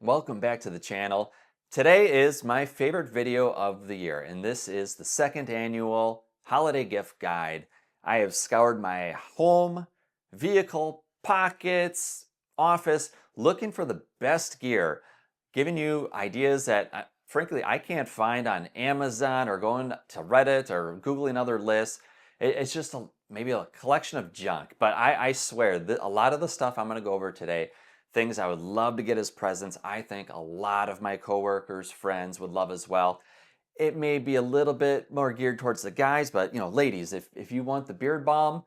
Welcome back to the channel. Today is my favorite video of the year, and this is the second annual holiday gift guide. I have scoured my home, vehicle, pockets, office, looking for the best gear, giving you ideas that frankly I can't find on Amazon or going to Reddit or Googling other lists. It's just maybe a collection of junk, but I swear that a lot of the stuff I'm going to go over today, things I would love to get as presents, I think a lot of my coworkers, friends would love as well. It may be a little bit more geared towards the guys, but ladies, if you want the beard balm,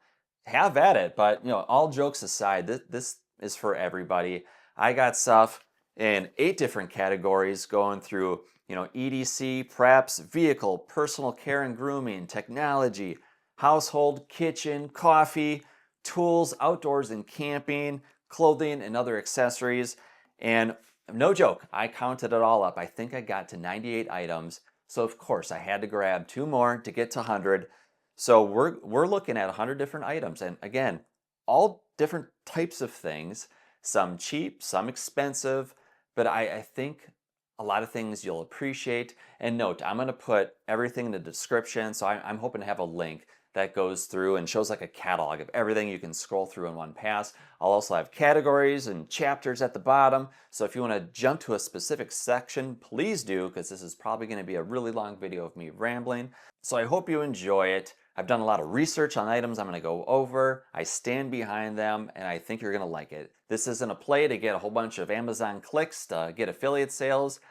have at it. But all jokes aside, this is for everybody. I got stuff in 8 different categories going through, EDC, preps, vehicle, personal care and grooming, technology, household, kitchen, coffee, tools, outdoors and camping, clothing and other accessories. And no joke, I counted it all up. I think I got to 98 items. So of course I had to grab 2 more to get to 100. So we're looking at 100 different items. And again, all different types of things, some cheap, some expensive, but I think a lot of things you'll appreciate. And note, I'm gonna put everything in the description. So I'm hoping to have a link that goes through and shows like a catalog of everything you can scroll through in one pass. I'll also have categories and chapters at the bottom. So if you want to jump to a specific section, please do, because this is probably going to be a really long video of me rambling. So I hope you enjoy it. I've done a lot of research on items I'm going to go over. I stand behind them, and I think you're going to like it. This isn't a play to get a whole bunch of Amazon clicks to get affiliate sales.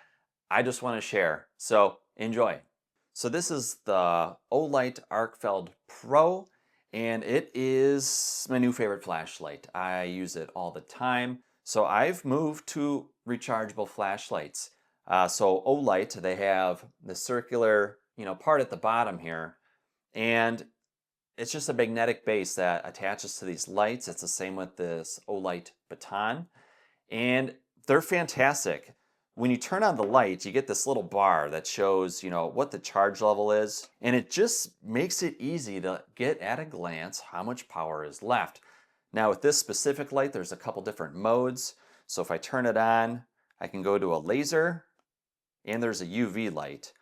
I just want to share. So enjoy. So this is the Olight Arkfeld Pro, and it is my new favorite flashlight. I use it all the time. So I've moved to rechargeable flashlights. So Olight, they have the circular, part at the bottom here, and it's just a magnetic base that attaches to these lights. It's the same with this Olight Baton, and they're fantastic. When you turn on the light, you get this little bar that shows, what the charge level is, and it just makes it easy to get at a glance how much power is left. Now with this specific light, there's a couple different modes. So if I turn it on, I can go to a laser, and there's a UV light.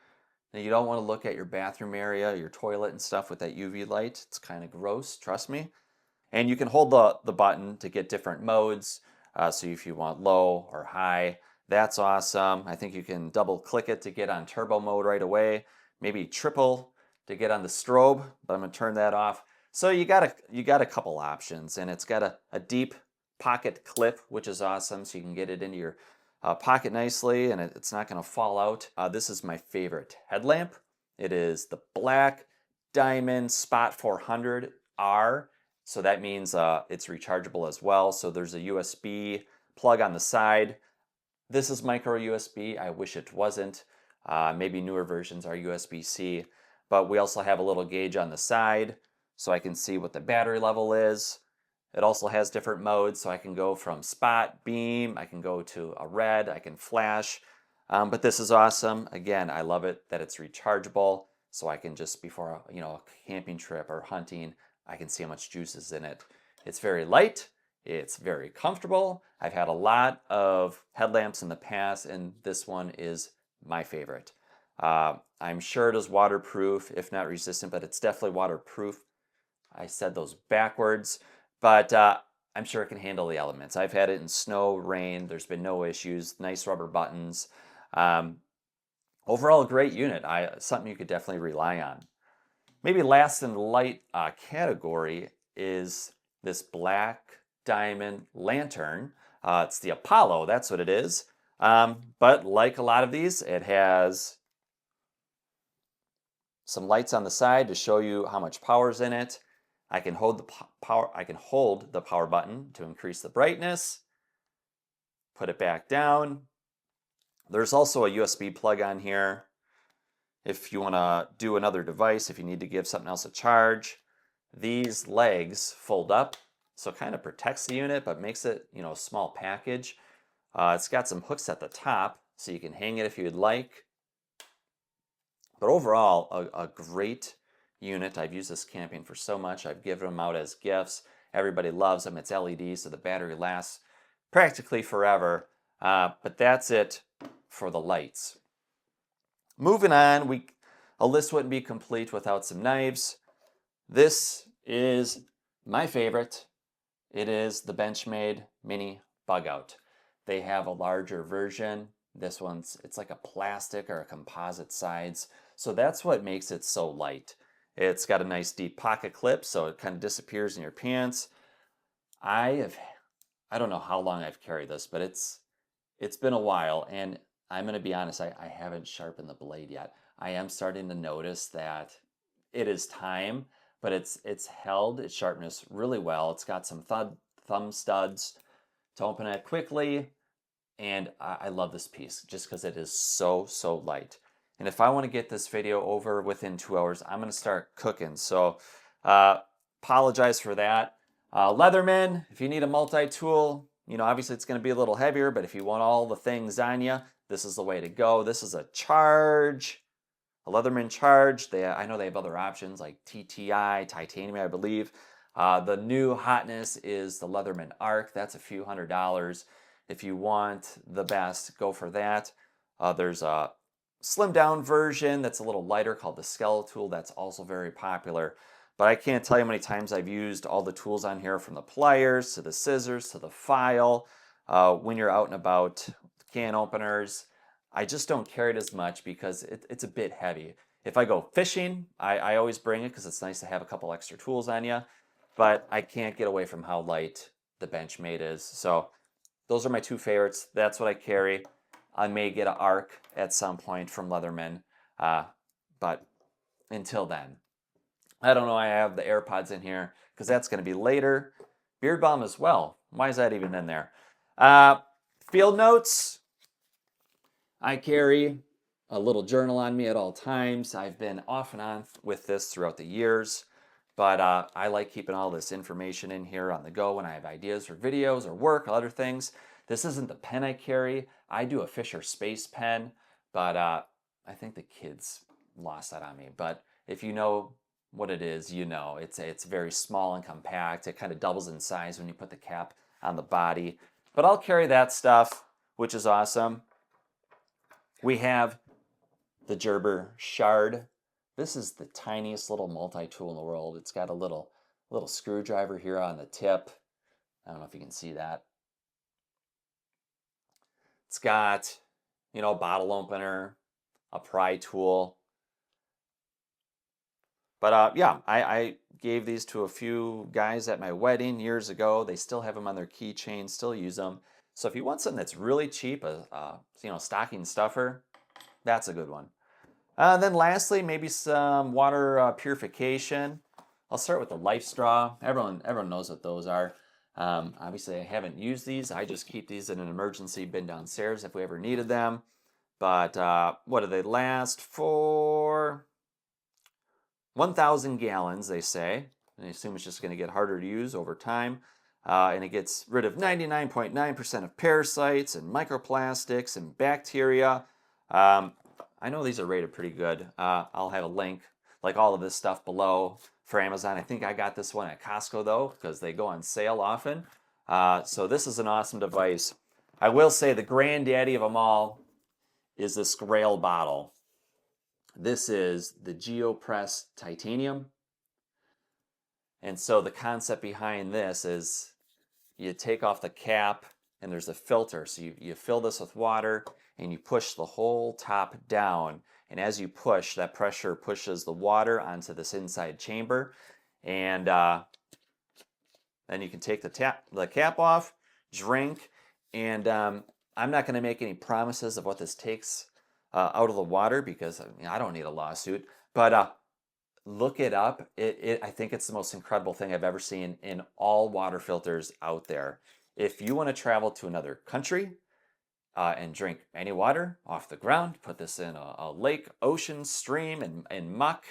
Now you don't want to look at your bathroom area, your toilet and stuff with that UV light. It's kind of gross, trust me. And you can hold the button to get different modes. So if you want low or high, that's awesome. I think you can double click it to get on turbo mode right away. Maybe triple to get on the strobe, but I'm gonna turn that off. So you got a couple options, and it's got a deep pocket clip, which is awesome. So you can get it into your pocket nicely, and it's not gonna fall out. This is my favorite headlamp. It is the black diamond spot 400R. So that means it's rechargeable as well. So there's a USB plug on the side. This is micro USB. I wish it wasn't. Maybe newer versions are USB-C, but we also have a little gauge on the side so I can see what the battery level is. It also has different modes, so I can go from spot, beam, I can go to a red, I can flash, but this is awesome. Again, I love it that it's rechargeable, so I can just, before a camping trip or hunting, I can see how much juice is in it. It's very light. It's very comfortable. I've had a lot of headlamps in the past, and this one is my favorite. I'm sure it is waterproof, if not resistant, but it's definitely waterproof. I said those backwards, but I'm sure it can handle the elements. I've had it in snow, rain. There's been no issues. Nice rubber buttons. Overall, a great unit. Something you could definitely rely on. Maybe last in the light category is this black diamond lantern. It's the Apollo, that's what it is. But like a lot of these, it has some lights on the side to show you how much power is in it. I can hold the power button to increase the brightness, put it back down. There's also a USB plug on here if you want to do another device, if you need to give something else a charge. These legs fold up, so it kind of protects the unit, but makes it, a small package. It's got some hooks at the top, so you can hang it if you'd like. But overall, a great unit. I've used this camping for so much. I've given them out as gifts. Everybody loves them. It's LED, so the battery lasts practically forever. But that's it for the lights. Moving on, a list wouldn't be complete without some knives. This is my favorite. It is the Benchmade Mini Bugout. They have a larger version. This it's like a plastic or a composite sides. So that's what makes it so light. It's got a nice deep pocket clip, so it kind of disappears in your pants. I don't know how long I've carried this, but it's been a while, and I'm going to be honest, I haven't sharpened the blade yet. I am starting to notice that it is time, but it's held its sharpness really well. It's got some thumb studs to open it quickly, and I love this piece just because it is so light. And if I want to get this video over within 2 hours, I'm going to start cooking. So apologize for that. Leatherman, if you need a multi-tool, obviously it's going to be a little heavier, but if you want all the things on you, this is the way to go. This is a Charge, a Leatherman Charge. I know they have other options like TTI, titanium, I believe. The new hotness is the Leatherman Arc. That's a few $100s. If you want the best, go for that. There's a slimmed down version that's a little lighter called the Skeletal. That's also very popular. But I can't tell you how many times I've used all the tools on here, from the pliers to the scissors to the file. When you're out and about, can openers, I just don't carry it as much because it's a bit heavy. If I go fishing, I always bring it because it's nice to have a couple extra tools on you. But I can't get away from how light the Benchmade is. So those are my two favorites. That's what I carry. I may get an Arc at some point from Leatherman. But until then, I don't know, I have the AirPods in here because that's going to be later. Beard balm as well. Why is that even in there? Field notes. I carry a little journal on me at all times. I've been off and on with this throughout the years, but I like keeping all this information in here on the go when I have ideas for videos or work or other things. This isn't the pen I carry. I do a Fisher Space pen, but I think the kids lost that on me. But if you know what it is, it's very small and compact. It kind of doubles in size when you put the cap on the body. But I'll carry that stuff, which is awesome. We have the Gerber Shard. This is the tiniest little multi-tool in the world. It's got a little screwdriver here on the tip. I don't know if you can see that. It's got, a bottle opener, a pry tool. But yeah, I gave these to a few guys at my wedding years ago. They still have them on their keychain, still use them. So if you want something that's really cheap, a stocking stuffer, that's a good one. Then lastly, maybe some water purification. I'll start with the LifeStraw. Everyone knows what those are. Obviously, I haven't used these. I just keep these in an emergency bin downstairs if we ever needed them. But what do they last for? 1,000 gallons, they say. And I assume it's just going to get harder to use over time. And it gets rid of 99.9% of parasites and microplastics and bacteria. I know these are rated pretty good. I'll have a link, like all of this stuff below for Amazon. I think I got this one at Costco, though, because they go on sale often. So this is an awesome device. I will say the granddaddy of them all is this Grayl bottle. This is the GeoPress Titanium. And so the concept behind this is you take off the cap and there's a filter. So you fill this with water and you push the whole top down. And as you push, that pressure pushes the water onto this inside chamber. And then you can take the cap off, drink. And I'm not going to make any promises of what this takes out of the water because I don't need a lawsuit. But look it up. I think it's the most incredible thing I've ever seen in all water filters out there. If you want to travel to another country and drink any water off the ground, put this in a lake, ocean, stream, and muck,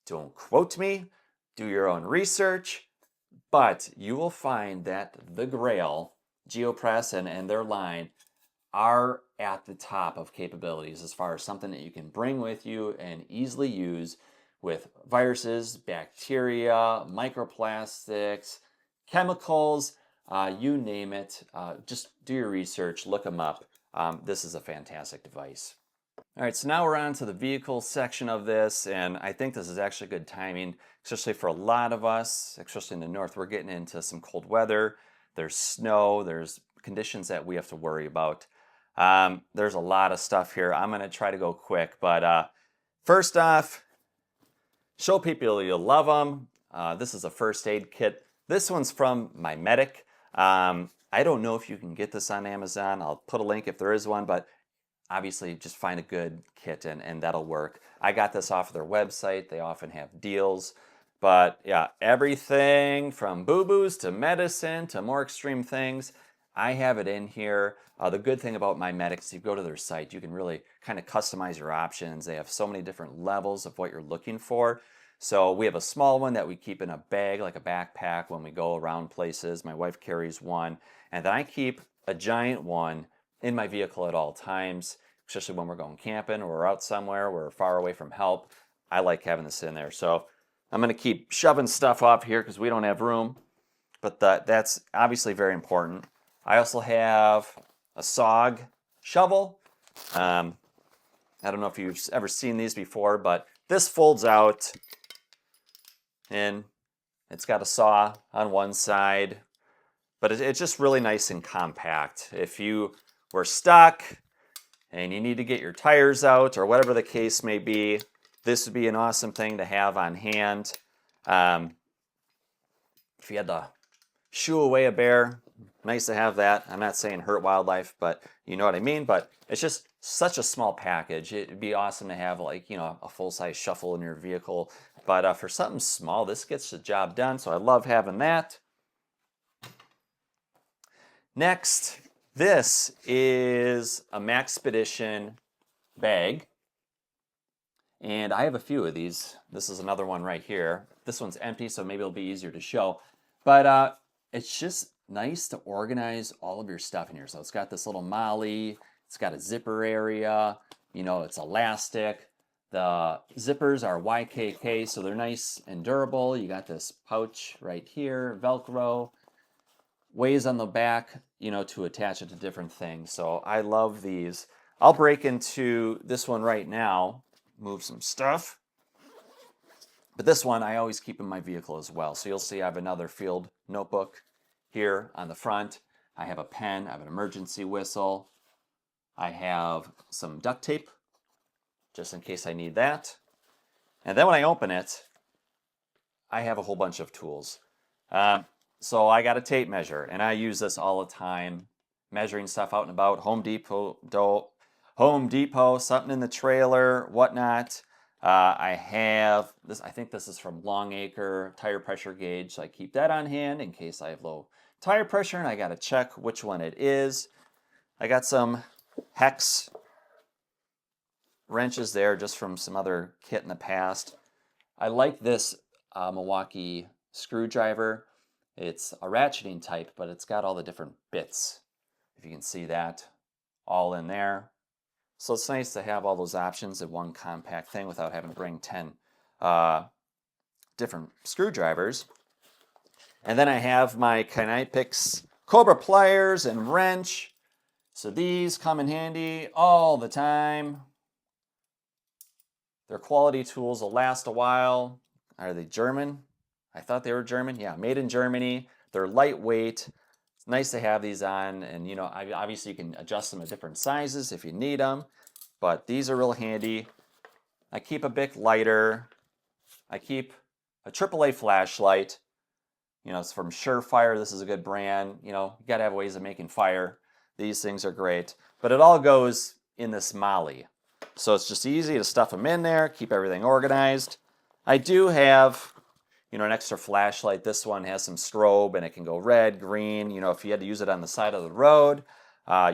don't quote me, do your own research, but you will find that the Grayl, GeoPress, and their line are at the top of capabilities as far as something that you can bring with you and easily use with viruses, bacteria, microplastics, chemicals. you name it. Just do your research, look them up. This is a fantastic device. All right, so now we're on to the vehicle section of this, and I think this is actually good timing, especially for a lot of us, especially in the north. We're getting into some cold weather. There's snow, there's conditions that we have to worry about. There's a lot of stuff here. I'm going to try to go quick, but first off, show people you'll love them. This is a first aid kit. This one's from MyMedic. I don't know if you can get this on Amazon. I'll put a link if there is one, but obviously just find a good kit and that'll work. I got this off of their website. They often have deals. But yeah, everything from boo-boos to medicine to more extreme things, I have it in here. The good thing about MyMedic is you go to their site, you can really kind of customize your options. They have so many different levels of what you're looking for. So we have a small one that we keep in a bag, like a backpack, when we go around places. My wife carries one. And then I keep a giant one in my vehicle at all times, especially when we're going camping or we're out somewhere, we're far away from help. I like having this in there. So I'm going to keep shoving stuff up here because we don't have room. But that's obviously very important. I also have a SOG shovel. I don't know if you've ever seen these before, but this folds out. And it's got a saw on one side, but it's just really nice and compact. If you were stuck and you need to get your tires out or whatever the case may be, this would be an awesome thing to have on hand. If you had to shoo away a bear, nice to have that. I'm not saying hurt wildlife, but you know what I mean. But it's just such a small package. It'd be awesome to have, like, you know, a full-size shuffle in your vehicle. But for something small, this gets the job done. So I love having that. Next, this is a Maxpedition bag. And I have a few of these. This is another one right here. This one's empty, so maybe it'll be easier to show. But it's just nice to organize all of your stuff in here. So it's got this little molly. It's got a zipper area. You know, it's elastic. The zippers are YKK, so they're nice and durable. You got this pouch right here, Velcro. Ways on the back, you know, to attach it to different things. So I love these. I'll break into this one right now, move some stuff. But this one I always keep in my vehicle as well. So you'll see I have another field notebook here on the front. I have a pen, I have an emergency whistle. I have some duct tape, just in case I need that. And then when I open it, I have a whole bunch of tools. So I got a tape measure, and I use this all the time, measuring stuff out and about. Home Depot, something in the trailer, whatnot. I have this, I think this is from Longacre tire pressure gauge, so I keep that on hand in case I have low tire pressure and I got to check which one it is. I got some hex wrenches there just from some other kit in the past. I like this Milwaukee screwdriver. It's a ratcheting type, but it's got all the different bits, if you can see that, all in there. So it's nice to have all those options in one compact thing without having to bring 10 different screwdrivers. And then I have my Knipex Cobra pliers and wrench. So these come in handy all the time. They're quality tools, will last a while. Are they German? I thought they were German. Yeah, made in Germany. They're lightweight. It's nice to have these on, and you know, obviously you can adjust them to different sizes if you need them, but these are real handy. I keep a Bic lighter. I keep a AAA flashlight. You know, it's from Surefire. This is a good brand. You know, you gotta have ways of making fire. These things are great, but it all goes in this molly. So it's just easy to stuff them in there, keep everything organized. I do have, you know, an extra flashlight. This one has some strobe and it can go red, green. You know, if you had to use it on the side of the road,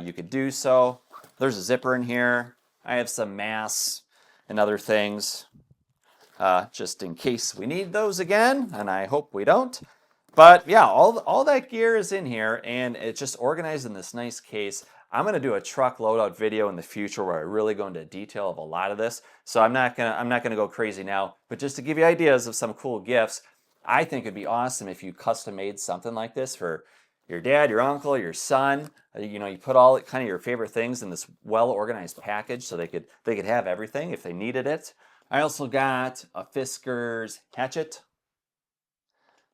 you could do so. There's a zipper in here. I have some masks and other things, just in case we need those again, and I hope we don't. But yeah, all that gear is in here, and it's just organized in this nice case. I'm going to do a truck loadout video in the future where I really go into detail of a lot of this. So I'm not gonna go crazy now, but just to give you ideas of some cool gifts, I think it'd be awesome if you custom made something like this for your dad, your uncle, your son. You know, you put all kind of your favorite things in this well-organized package so they could have everything if they needed it. I also got a Fiskars Hatchet.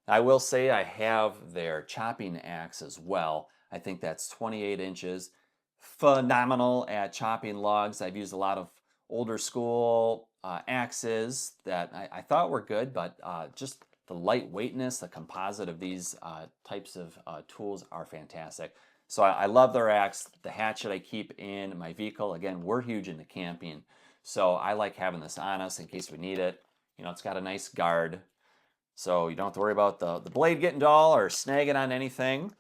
I will say I have their chopping axe as well. I think that's 28 inches. Phenomenal at chopping logs. I've used a lot of older school axes that I thought were good, but just the lightweightness, the composite of these types of tools are fantastic. So I love their axe. The hatchet I keep in my vehicle. Again, we're huge into camping, so I like having this on us in case we need it. You know, it's got a nice guard, so you don't have to worry about the blade getting dull or snagging on anything.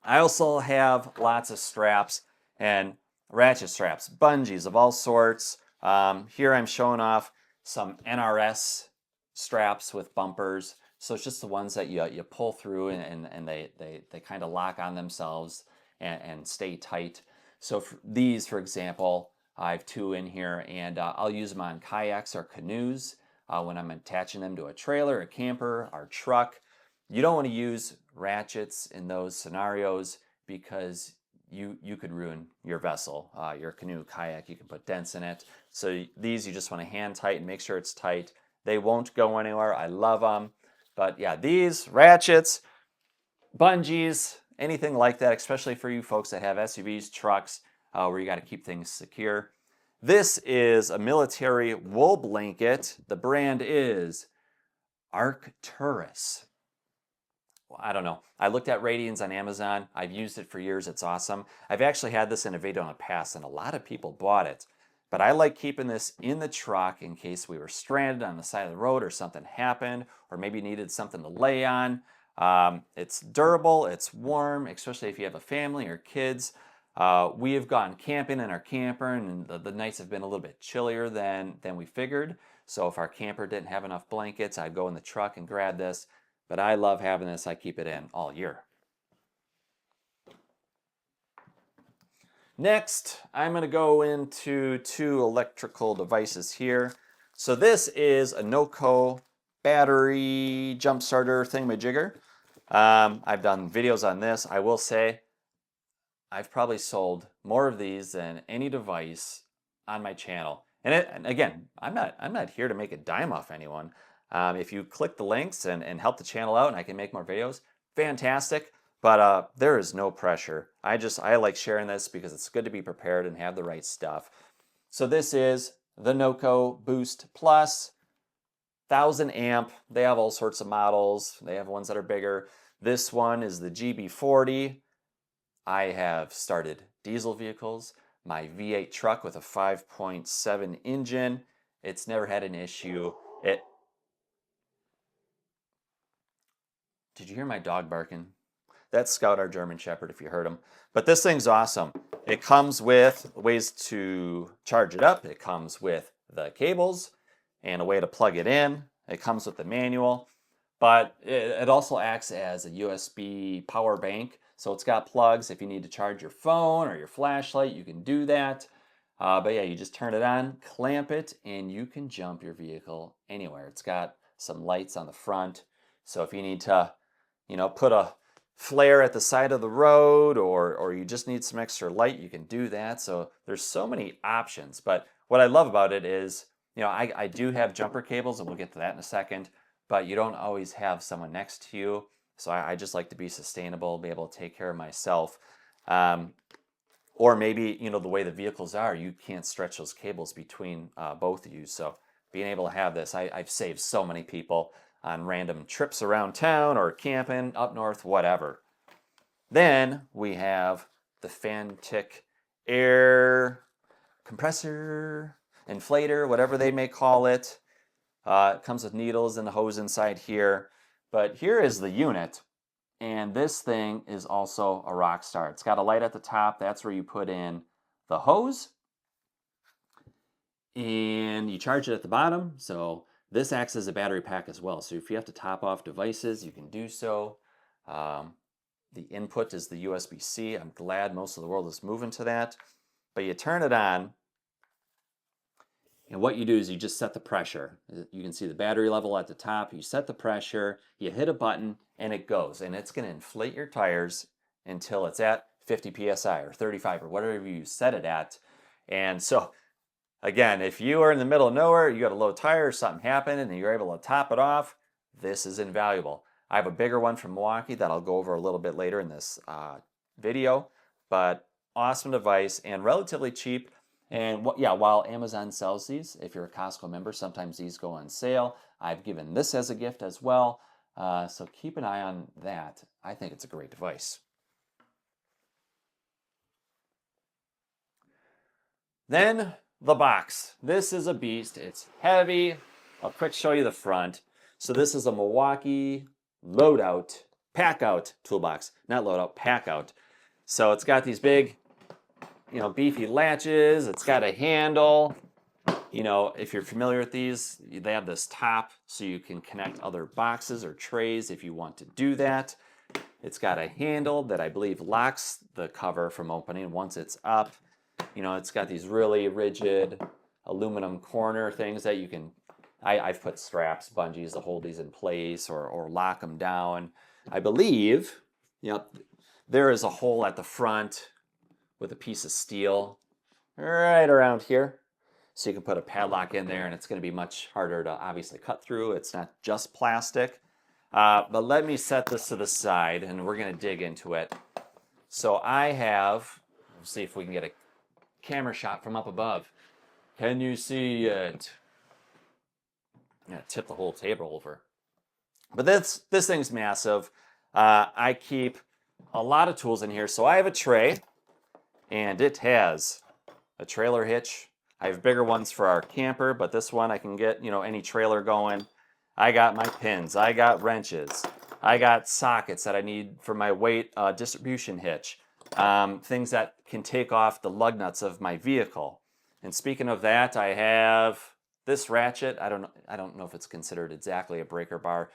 I also have lots of straps and ratchet straps, bungees of all sorts. Here I'm showing off some NRS straps with bumpers. So it's just the ones that you pull through and they kind of lock on themselves and stay tight. So for these, for example, I have 2 in here, and I'll use them on kayaks or canoes when I'm attaching them to a trailer, a camper, or truck. You don't want to use ratchets in those scenarios because you could ruin your vessel, your canoe, kayak. You can put dents in it. So these you just want to hand tighten, make sure it's tight. They won't go anywhere. I love them. But yeah, these ratchets, bungees, anything like that, especially for you folks that have SUVs, trucks, where you got to keep things secure. This is a military wool blanket. The brand is Arcturus. Well, I don't know. I looked at ratings on Amazon. I've used it for years. It's awesome. I've actually had this in a video in the past, and a lot of people bought it. But I like keeping this in the truck in case we were stranded on the side of the road or something happened, or maybe needed something to lay on. It's durable, it's warm, especially if you have a family or kids. We have gone camping in our camper, and the nights have been a little bit chillier than we figured. So if our camper didn't have enough blankets, I'd go in the truck and grab this. But I love having this. I keep it in all year. Next, I'm going to go into 2 electrical devices here. So this is a NOCO battery jump starter thingamajigger. I've done videos on this. I will say I've probably sold more of these than any device on my channel. And again, I'm not here to make a dime off anyone. If you click the links and help the channel out and I can make more videos, fantastic. But there is no pressure. I like sharing this because it's good to be prepared and have the right stuff. So this is the NOCO Boost Plus, 1000 amp. They have all sorts of models. They have ones that are bigger. This one is the GB40. I have started diesel vehicles. My V8 truck with a 5.7 engine. It's never had an issue. Did you hear my dog barking? That's Scout, our German Shepherd, if you heard him. But this thing's awesome. It comes with ways to charge it up. It comes with the cables and a way to plug it in. It comes with the manual. But it also acts as a USB power bank. So it's got plugs. If you need to charge your phone or your flashlight, you can do that. But yeah, you just turn it on, clamp it, and you can jump your vehicle anywhere. It's got some lights on the front. So if you need to, put a flare at the side of the road, or you just need some extra light, you can do that. So there's so many options. But what I love about it is, I do have jumper cables, and we'll get to that in a second, but you don't always have someone next to you. So I just like to be sustainable, be able to take care of myself. Or maybe, the way the vehicles are, you can't stretch those cables between both of you. So being able to have this, I've saved so many people on random trips around town or camping up north, whatever. Then we have the Fanttik air compressor, inflator, whatever they may call it. It comes with needles and the hose inside here. But here is the unit. And this thing is also a rock star. It's got a light at the top. That's where you put in the hose. And you charge it at the bottom. So this acts as a battery pack as well. So if you have to top off devices, you can do so. The input is the USB-C. I'm glad most of the world is moving to that. But you turn it on. And what you do is you just set the pressure. You can see the battery level at the top. You set the pressure. You hit a button. and it goes, and it's going to inflate your tires until it's at 50 psi or 35 or whatever you set it at. And so again, if you are in the middle of nowhere, you got a low tire, something happened, and you're able to top it off, this is invaluable. I have a bigger one from Milwaukee that I'll go over a little bit later in this video, but awesome device and relatively cheap. And while Amazon sells these, if you're a Costco member, sometimes these go on sale. I've given this as a gift as well, so keep an eye on that. I think it's a great device. Then the box. This is a beast. It's heavy. I'll quick show you the front. So this is a Milwaukee loadout, Packout toolbox. Not loadout, Packout. So it's got these big, beefy latches. It's got a handle. If you're familiar with these, they have this top so you can connect other boxes or trays if you want to do that. It's got a handle that I believe locks the cover from opening once it's up. It's got these really rigid aluminum corner things that you can, I've put straps, bungees to hold these in place or lock them down. I believe, there is a hole at the front with a piece of steel right around here. So you can put a padlock in there and it's going to be much harder to obviously cut through. It's not just plastic. But let me set this to the side and we're going to dig into it. So I have, let's see if we can get a camera shot from up above. Can you see it? I'm going to tip the whole table over. But this thing's massive. I keep a lot of tools in here. So I have a tray and it has a trailer hitch. I have bigger ones for our camper, but this one I can get, any trailer going. I got my pins, I got wrenches, I got sockets that I need for my weight distribution hitch, things that can take off the lug nuts of my vehicle. And speaking of that, I have this ratchet. I don't know if it's considered exactly a breaker bar,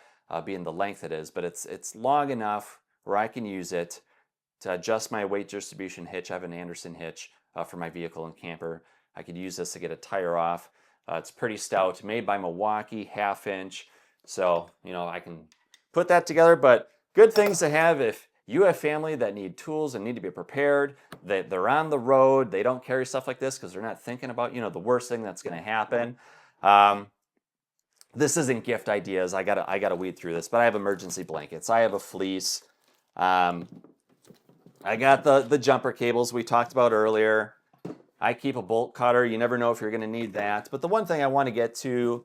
being the length it is, but it's long enough where I can use it to adjust my weight distribution hitch. I have an Anderson hitch for my vehicle and camper. I could use this to get a tire off. It's pretty stout, made by Milwaukee, 1/2 inch. So, I can put that together, but good things to have if you have family that need tools and need to be prepared, that they're on the road, they don't carry stuff like this because they're not thinking about, the worst thing that's going to happen. This isn't gift ideas. I gotta weed through this, but I have emergency blankets. I have a fleece. I got the jumper cables we talked about earlier. I keep a bolt cutter. You never know if you're going to need that. But the one thing I want to get to,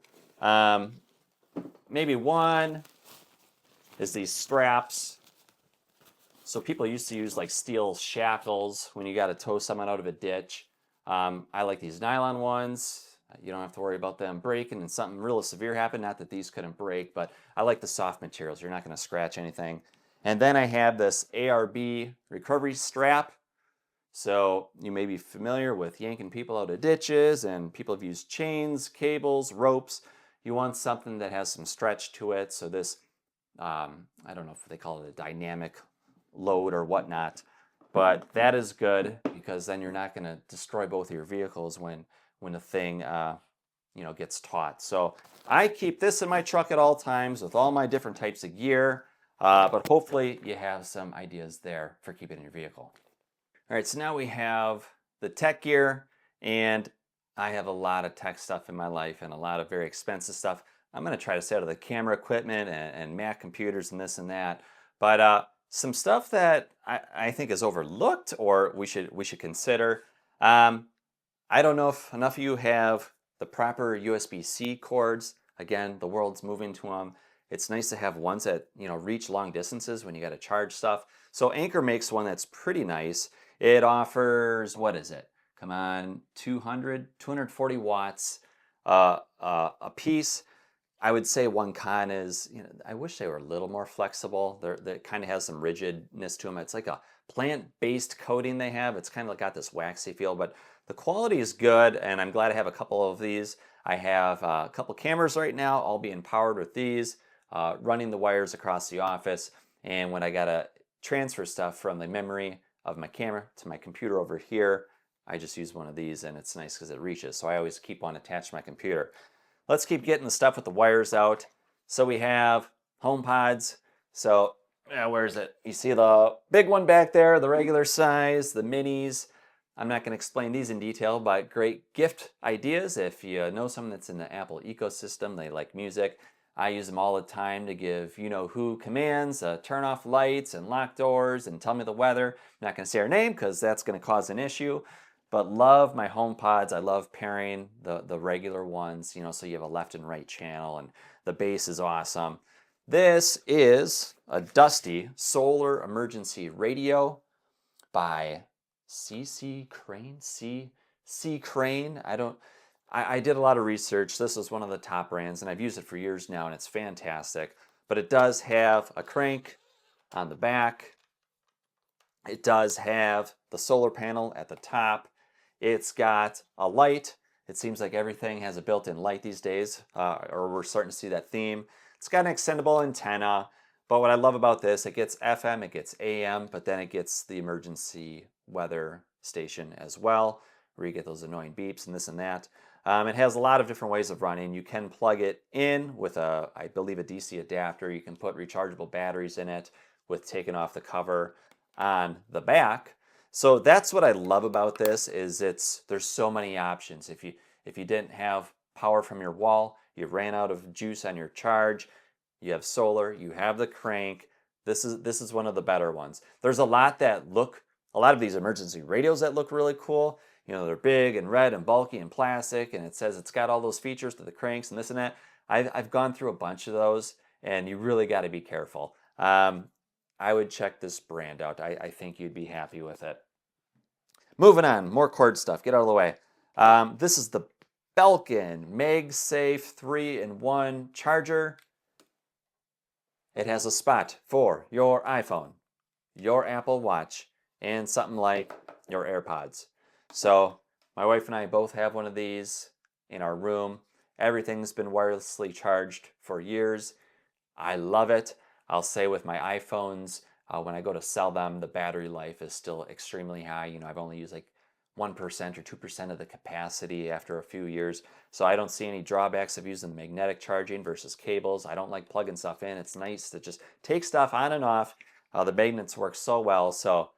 maybe one, is these straps. So people used to use like steel shackles when you got to tow someone out of a ditch. I like these nylon ones. You don't have to worry about them breaking and something real severe happened. Not that these couldn't break, but I like the soft materials. You're not going to scratch anything. And then I have this ARB Recovery Strap. So you may be familiar with yanking people out of ditches, and people have used chains, cables, ropes. You want something that has some stretch to it. So this, I don't know if they call it a dynamic load or whatnot, but that is good because then you're not going to destroy both of your vehicles when the thing, gets taut. So I keep this in my truck at all times with all my different types of gear, but hopefully you have some ideas there for keeping in your vehicle. All right, so now we have the tech gear, and I have a lot of tech stuff in my life and a lot of very expensive stuff. I'm going to try to stay out of the camera equipment and Mac computers and this and that, but some stuff that I think is overlooked or we should consider. I don't know if enough of you have the proper USB C cords. Again, the world's moving to them. It's nice to have ones that reach long distances when you got to charge stuff. So Anker makes one that's pretty nice. It offers, what is it? Come on, 240 watts a piece. I would say one con is, I wish they were a little more flexible. They kind of has some rigidness to them. It's like a plant-based coating they have. It's kind of got this waxy feel, but the quality is good, and I'm glad I have a couple of these. I have a couple cameras right now, all being powered with these, running the wires across the office, and when I gotta transfer stuff from the memory of my camera to my computer over here, I just use one of these, and it's nice because it reaches. So I always keep one attached to my computer. Let's keep getting the stuff with the wires out. So we have HomePods. So, yeah, where is it? You see the big one back there, the regular size, the minis. I'm not going to explain these in detail, but great gift ideas. If you know someone that's in the Apple ecosystem, they like music. I use them all the time to give you-know-who commands, turn off lights and lock doors and tell me the weather. I'm not going to say her name because that's going to cause an issue. But love my HomePods. I love pairing the regular ones, so you have a left and right channel, and the bass is awesome. This is a dusty solar emergency radio by C.Crane. C.Crane. I did a lot of research. This is one of the top brands, and I've used it for years now, and it's fantastic. But it does have a crank on the back. It does have the solar panel at the top. It's got a light. It seems like everything has a built-in light these days, or we're starting to see that theme. It's got an extendable antenna, but what I love about this, it gets FM, it gets AM, but then it gets the emergency weather station as well, where you get those annoying beeps and this and that. It has a lot of different ways of running. You can plug it in with I believe, a DC adapter. You can put rechargeable batteries in it with taking off the cover on the back. So that's what I love about this, is there's so many options. If you didn't have power from your wall, you ran out of juice on your charge, you have solar, you have the crank. This is one of the better ones. There's a lot of these emergency radios that look really cool. They're big and red and bulky and plastic, and it says it's got all those features to the cranks and this and that. I've gone through a bunch of those, and you really got to be careful. I would check this brand out. I think you'd be happy with it. Moving on, more cord stuff. Get out of the way. This is the Belkin Magsafe 3-in-1 charger. It has a spot for your iPhone, your Apple Watch, and something like your AirPods. So my wife and I both have one of these in our room. Everything's been wirelessly charged for years. I love it. I'll say with my iPhones, when I go to sell them, the battery life is still extremely high. I've only used like 1% or 2% of the capacity after a few years. So I don't see any drawbacks of using magnetic charging versus cables. I don't like plugging stuff in. It's nice to just take stuff on and off. The magnets work so well. So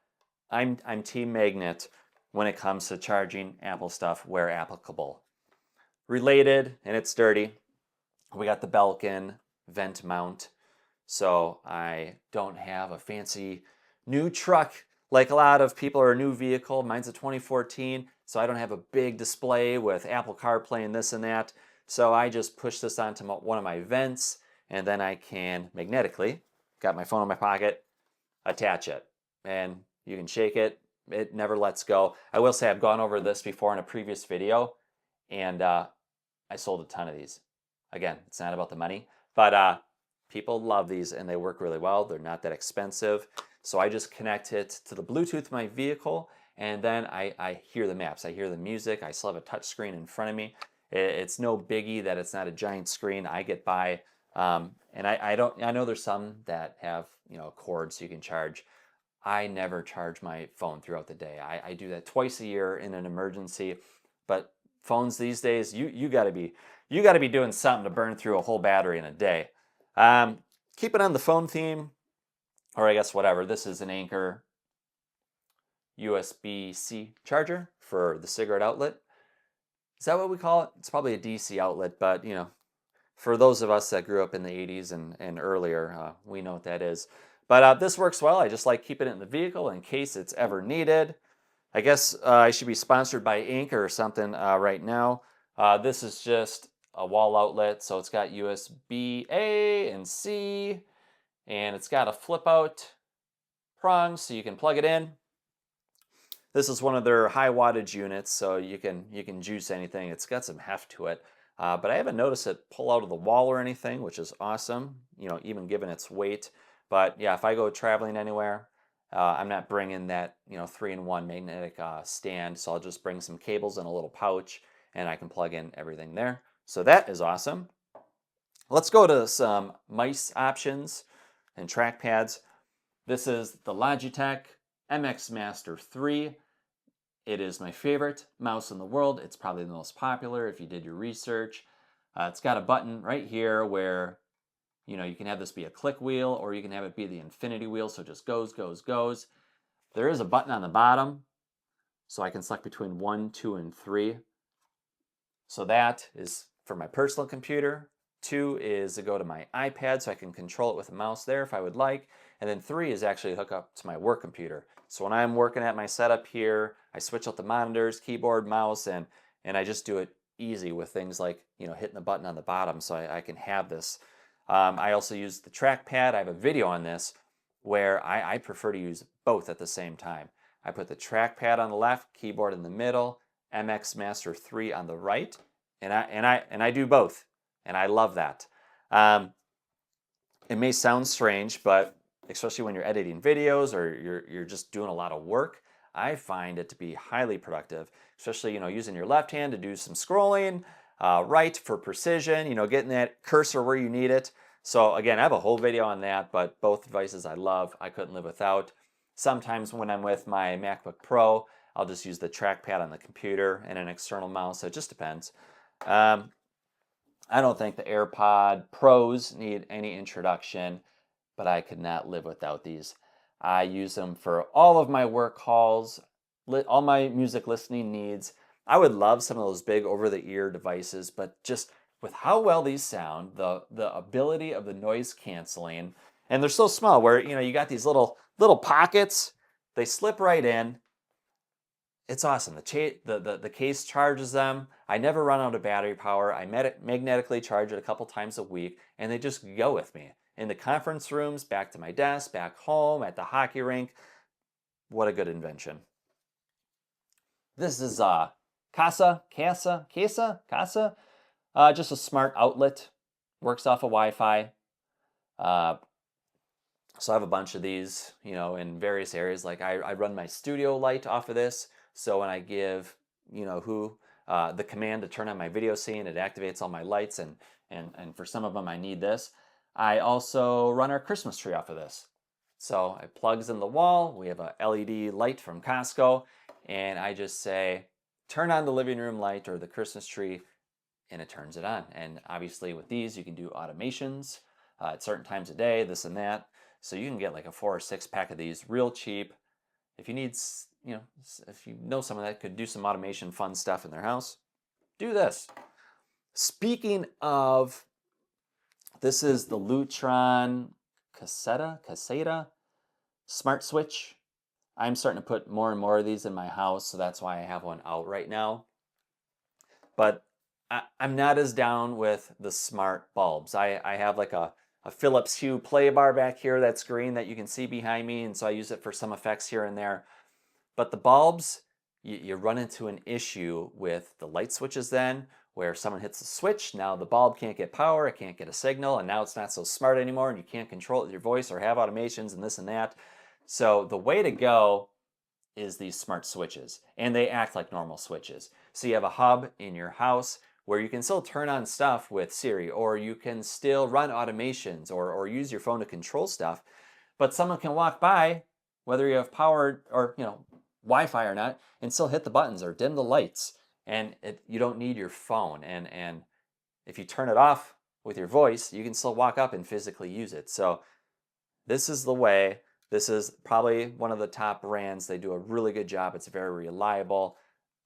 I'm team magnet when it comes to charging Apple stuff where applicable. Related, and it's sturdy, we got the Belkin vent mount. So I don't have a fancy new truck like a lot of people, or a new vehicle. Mine's a 2014, so I don't have a big display with Apple CarPlay and this and that. So I just push this onto one of my vents, and then I can magnetically, got my phone in my pocket, attach it. And you can shake it. It never lets go. I will say I've gone over this before in a previous video, and I sold a ton of these. Again, it's not about the money, but people love these, and they work really well. They're not that expensive. So I just connect it to the Bluetooth of my vehicle, and then I hear the maps. I hear the music. I still have a touch screen in front of me. It's no biggie that it's not a giant screen. I get by. And I know there's some that have cords so you can charge. I never charge my phone throughout the day. I do that twice a year in an emergency. But phones these days, you got to be doing something to burn through a whole battery in a day. Keep it on the phone theme, or I guess whatever. This is an ANKER USB C charger for the cigarette outlet. Is that what we call it? It's probably a DC outlet, but for those of us that grew up in the 80s and earlier, we know what that is. But this works well. I just like keeping it in the vehicle in case it's ever needed. I guess I should be sponsored by ANKER or something right now. This is just a wall outlet, so it's got USB A and C, and it's got a flip out prong so you can plug it in. This is one of their high wattage units, so you can juice anything. It's got some heft to it, but I haven't noticed it pull out of the wall or anything, which is awesome, even given its weight. But yeah, if I go traveling anywhere, I'm not bringing that 3-in-1 magnetic stand, so I'll just bring some cables in a little pouch, and I can plug in everything there. So that is awesome. Let's go to some mice options and trackpads. This is the Logitech MX Master 3. It is my favorite mouse in the world. It's probably the most popular if you did your research. It's got a button right here where You know, you can have this be a click wheel, or you can have it be the infinity wheel, so it just goes, goes, goes. There is a button on the bottom, so I can select between 1, 2, and 3. So that is for my personal computer. 2 is to go to my iPad, so I can control it with a mouse there if I would like. And then 3 is actually hook up to my work computer. So when I'm working at my setup here, I switch out the monitors, keyboard, mouse, and I just do it easy with things like, you know, hitting the button on the bottom so I can have this. I also use the trackpad. I have a video on this where I prefer to use both at the same time. I put the trackpad on the left, keyboard in the middle, MX Master 3 on the right, and I do both, and I love that. It may sound strange, but especially when you're editing videos or you're just doing a lot of work, I find it to be highly productive, especially, you know, using your left hand to do some scrolling, right for precision, you know, getting that cursor where you need it. So again, I have a whole video on that, but both devices I love, I couldn't live without. Sometimes when I'm with my MacBook Pro, I'll just use the trackpad on the computer and an external mouse, so it just depends. I don't think the AirPod Pros need any introduction, but I could not live without these. I use them for all of my work calls, all my music listening needs. I would love some of those big over-the-ear devices, but just with how well these sound, the ability of the noise canceling, and they're so small where, you know, you got these little pockets, they slip right in. It's awesome. The case charges them. I never run out of battery power. I magnetically charge it a couple times a week, and they just go with me. In the conference rooms, back to my desk, back home, at the hockey rink. What a good invention. This is Casa, just a smart outlet. Works off of Wi-Fi. So I have a bunch of these, you know, in various areas. Like I run my studio light off of this. So when I give, you know, the command to turn on my video scene, it activates all my lights, and for some of them I need this. I also run our Christmas tree off of this. So it plugs in the wall. We have a LED light from Costco, and I just say, turn on the living room light or the Christmas tree, and it turns it on. And obviously with these, you can do automations at certain times of day, this and that. So you can get like a 4 or 6 pack of these real cheap. If you need, you know, if you know someone that could do some automation fun stuff in their house, do this. Speaking of, this is the Lutron Caseta Smart Switch. I'm starting to put more and more of these in my house, so that's why I have one out right now. But I'm not as down with the smart bulbs. I have like a Philips Hue play bar back here that's green that you can see behind me, and so I use it for some effects here and there. But the bulbs, you run into an issue with the light switches then, where someone hits the switch, now the bulb can't get power, it can't get a signal, and now it's not so smart anymore, and you can't control it with your voice or have automations and this and that. So the way to go is these smart switches, and they act like normal switches. So you have a hub in your house where you can still turn on stuff with Siri, or you can still run automations or use your phone to control stuff, but someone can walk by, whether you have power or, you know, Wi-Fi or not, and still hit the buttons or dim the lights, and you don't need your phone. And if you turn it off with your voice, you can still walk up and physically use it. So this is the way. This is probably one of the top brands. They do a really good job. It's very reliable.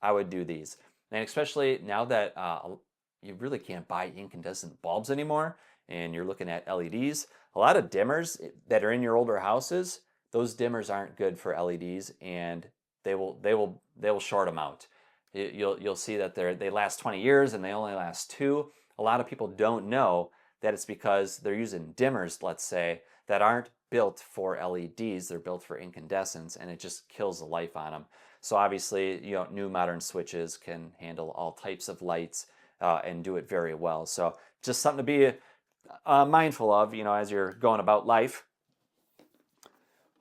I would do these. And especially now that you really can't buy incandescent bulbs anymore, and you're looking at LEDs, a lot of dimmers that are in your older houses, those dimmers aren't good for LEDs, and they will short them out. You'll see that they last 20 years and they only last 2. A lot of people don't know that it's because they're using dimmers, let's say, that aren't built for LEDs. They're built for incandescents, and it just kills the life on them. So obviously, you know, new modern switches can handle all types of lights and do it very well. So just something to be mindful of, you know, as you're going about life.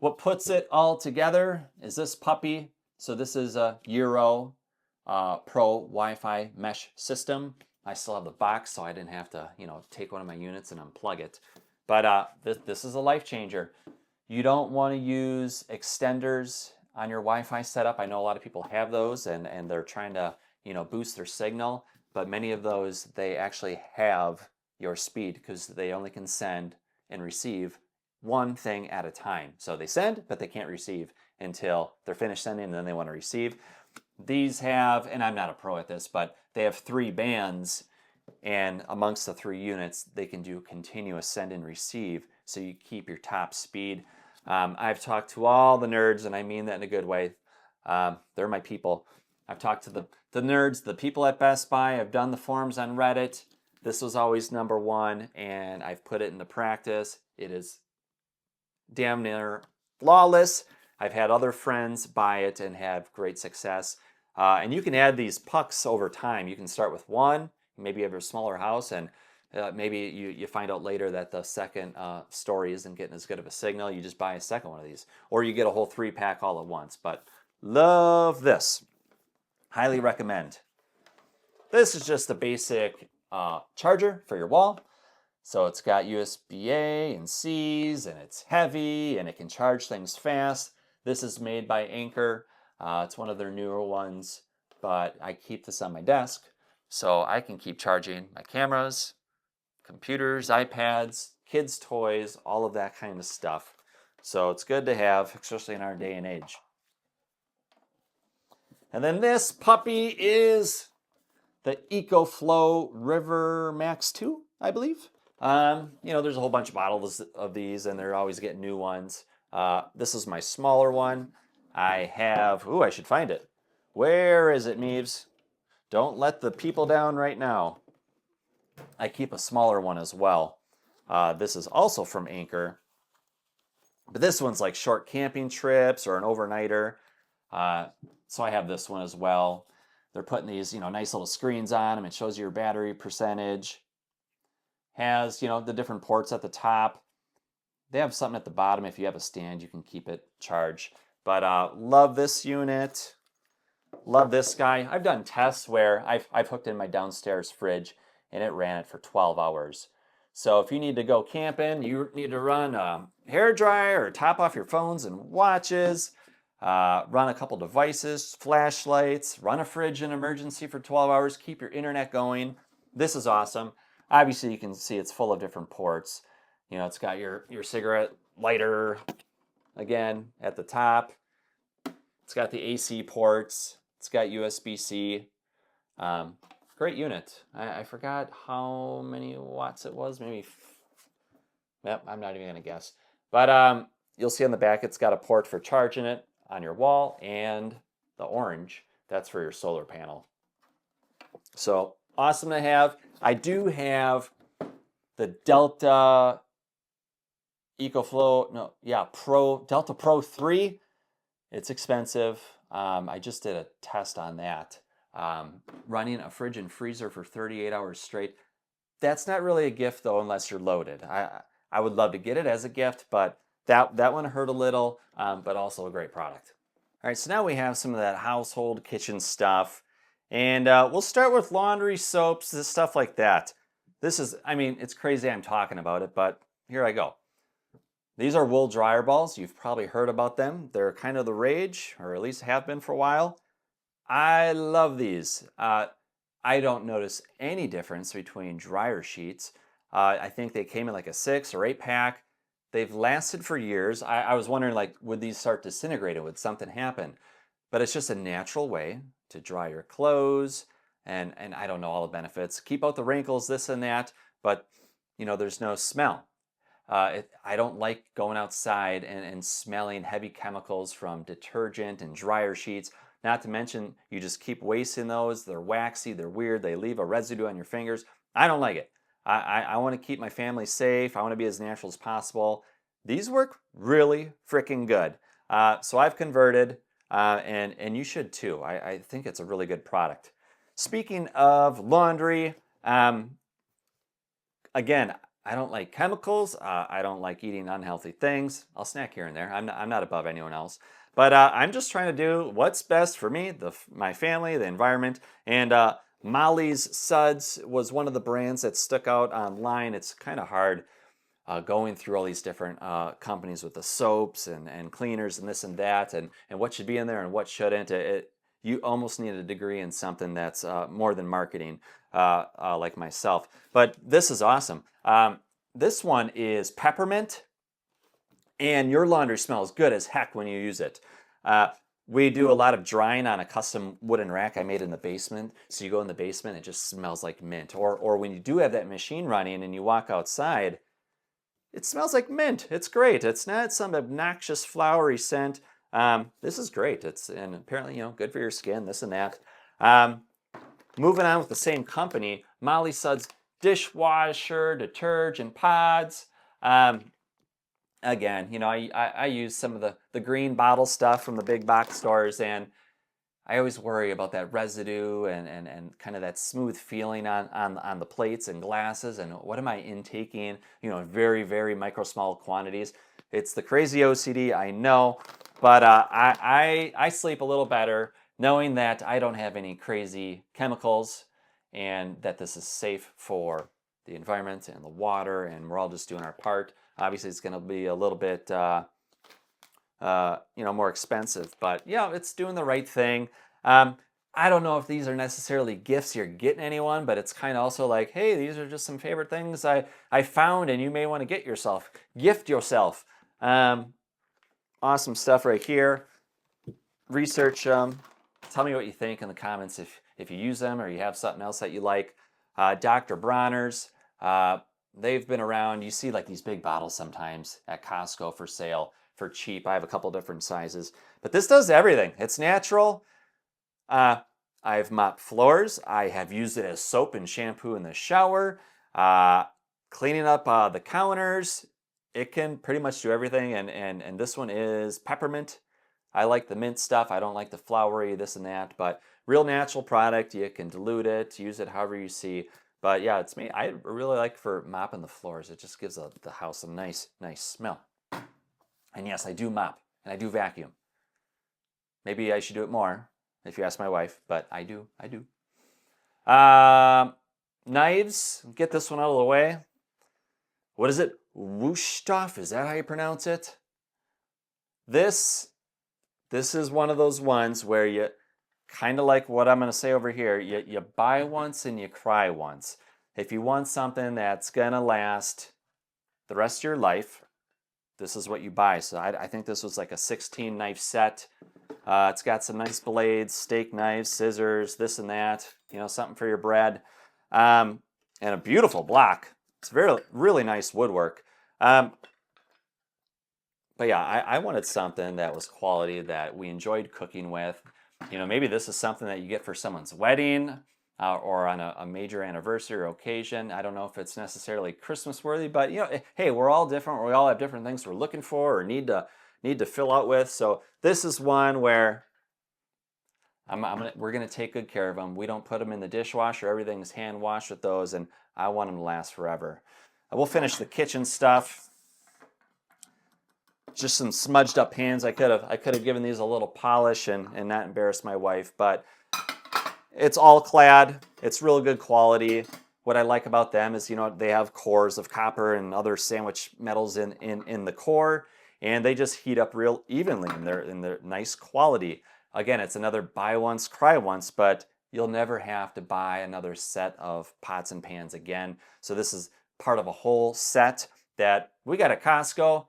What puts it all together is this puppy. So this is a Euro Pro Wi-Fi mesh system. I still have the box, so I didn't have to, you know, take one of my units and unplug it. But this is a life changer. You don't want to use extenders on your Wi-Fi setup. I know a lot of people have those, and they're trying to, you know, boost their signal. But many of those, they actually have your speed because they only can send and receive one thing at a time. So they send, but they can't receive until they're finished sending, and then they want to receive. These have, and I'm not a pro at this, but they have 3 bands, and amongst the 3 units, they can do continuous send and receive, so you keep your top speed. I've talked to all the nerds, and I mean that in a good way. They're my people. I've talked to the nerds, the people at Best Buy. I've done the forums on Reddit. This was always number 1, and I've put it into practice. It is damn near flawless. I've had other friends buy it and have great success. And you can add these pucks over time. You can start with 1, maybe you have a smaller house, and maybe you find out later that the second story isn't getting as good of a signal. You just buy a second one of these. Or you get a whole 3-pack all at once. But love this. Highly recommend. This is just a basic charger for your wall. So it's got USB-A and C's, and it's heavy, and it can charge things fast. This is made by ANKER. It's one of their newer ones, but I keep this on my desk so I can keep charging my cameras, computers, iPads, kids' toys, all of that kind of stuff. So it's good to have, especially in our day and age. And then this puppy is the EcoFlow River Max 2, I believe. There's a whole bunch of bottles of these, and they're always getting new ones. This is my smaller one. I have, I should find it. Where is it, Meeves? Don't let the people down right now. I keep a smaller one as well. This is also from ANKER. But this one's like short camping trips or an overnighter. So I have this one as well. They're putting these, nice little screens on them. It shows you your battery percentage. Has, the different ports at the top. They have something at the bottom. If you have a stand, you can keep it charged. But love this unit. Love this guy. I've done tests where I've hooked in my downstairs fridge, and it ran it for 12 hours. So if you need to go camping, you need to run a hair dryer or top off your phones and watches, run a couple devices, flashlights, run a fridge in emergency for 12 hours, keep your internet going. This is awesome. Obviously, you can see it's full of different ports. It's got your cigarette lighter, again, at the top. It's got the AC ports. It's got USB-C. Great unit. I forgot how many watts it was. Maybe, I'm not even going to guess. But you'll see on the back it's got a port for charging it on your wall, and the orange, that's for your solar panel. So awesome to have. I do have the Delta Delta Pro 3. It's expensive. I just did a test on that. Running a fridge and freezer for 38 hours straight. That's not really a gift though, unless you're loaded. I would love to get it as a gift, but that one hurt a little, but also a great product. All right, so now we have some of that household kitchen stuff. And we'll start with laundry, soaps, stuff like that. This is, it's crazy I'm talking about it, but here I go. These are wool dryer balls. You've probably heard about them. They're kind of the rage, or at least have been for a while. I love these. I don't notice any difference between dryer sheets. I think they came in like a 6 or 8-pack. They've lasted for years. I was wondering, would these start disintegrating? Would something happen? But it's just a natural way to dry your clothes, and I don't know all the benefits. Keep out the wrinkles, this and that, but there's no smell. I don't like going outside and smelling heavy chemicals from detergent and dryer sheets. Not to mention, you just keep wasting those. They're waxy, they're weird, they leave a residue on your fingers. I don't like it. I want to keep my family safe. I want to be as natural as possible. These work really freaking good. So I've converted, and you should too. I think it's a really good product. Speaking of laundry, again, I don't like chemicals. I don't like eating unhealthy things. I'll snack here and there. I'm not above anyone else. But I'm just trying to do what's best for me, my family, the environment. And Molly's Suds was one of the brands that stuck out online. It's kind of hard going through all these different companies with the soaps and cleaners and this and that, and what should be in there and what shouldn't. you almost need a degree in something that's more than marketing, like myself. But this is awesome. This one is peppermint, and your laundry smells good as heck when you use it. We do a lot of drying on a custom wooden rack I made in the basement. So you go in the basement, it just smells like mint. Or when you do have that machine running and you walk outside, it smells like mint. It's great. It's not some obnoxious flowery scent. This is great. And apparently, good for your skin, this and that. Moving on with the same company, Molly Suds dishwasher detergent pods. Again, I use some of the green bottle stuff from the big box stores, and I always worry about that residue and kind of that smooth feeling on the plates and glasses, and what am I intaking, very, very micro small quantities. It's the crazy OCD, I know, but I sleep a little better knowing that I don't have any crazy chemicals and that this is safe for the environment and the water, and we're all just doing our part. Obviously, it's going to be a little bit, more expensive, but it's doing the right thing. I don't know if these are necessarily gifts you're getting anyone, but it's kind of also like, hey, these are just some favorite things I found, and you may want to get yourself, gift yourself. Awesome stuff right here. Research them. Tell me what you think in the comments if you use them or you have something else that you like. Dr. Bronner's. They've been around. You see like these big bottles sometimes at Costco for sale for cheap. I have a couple different sizes, but this does everything. It's natural. I've mopped floors. I have used it as soap and shampoo in the shower. Cleaning up the counters. It can pretty much do everything. And this one is peppermint. I like the mint stuff. I don't like the flowery this and that, but real natural product. You can dilute it, use it however you see. But yeah, it's me. I really like for mopping the floors. It just gives the house a nice smell. And yes, I do mop and I do vacuum. Maybe I should do it more if you ask my wife, but I do. Knives, get this one out of the way. What is it? Wooshtoff, is that how you pronounce it? This is one of those ones where you, kind of like what I'm going to say over here, you buy once and you cry once. If you want something that's going to last the rest of your life, this is what you buy. So I think this was like a 16 knife set. It's got some nice blades, steak knives, scissors, this and that, something for your bread. And a beautiful block. It's really nice woodwork. But yeah, I wanted something that was quality that we enjoyed cooking with. Maybe this is something that you get for someone's wedding or on a major anniversary or occasion. I don't know if it's necessarily Christmas worthy, but hey, we're all different. We all have different things we're looking for or need to fill out with. So this is one where we're gonna take good care of them. We don't put them in the dishwasher. Everything's hand washed with those, and I want them to last forever. We'll finish the kitchen stuff. Just some smudged up pans. I could have given these a little polish and not embarrassed my wife, but it's all clad. It's real good quality. What I like about them is, they have cores of copper and other sandwich metals in the core, and they just heat up real evenly in their nice quality. Again, it's another buy once, cry once, but you'll never have to buy another set of pots and pans again. So this is part of a whole set that we got at Costco.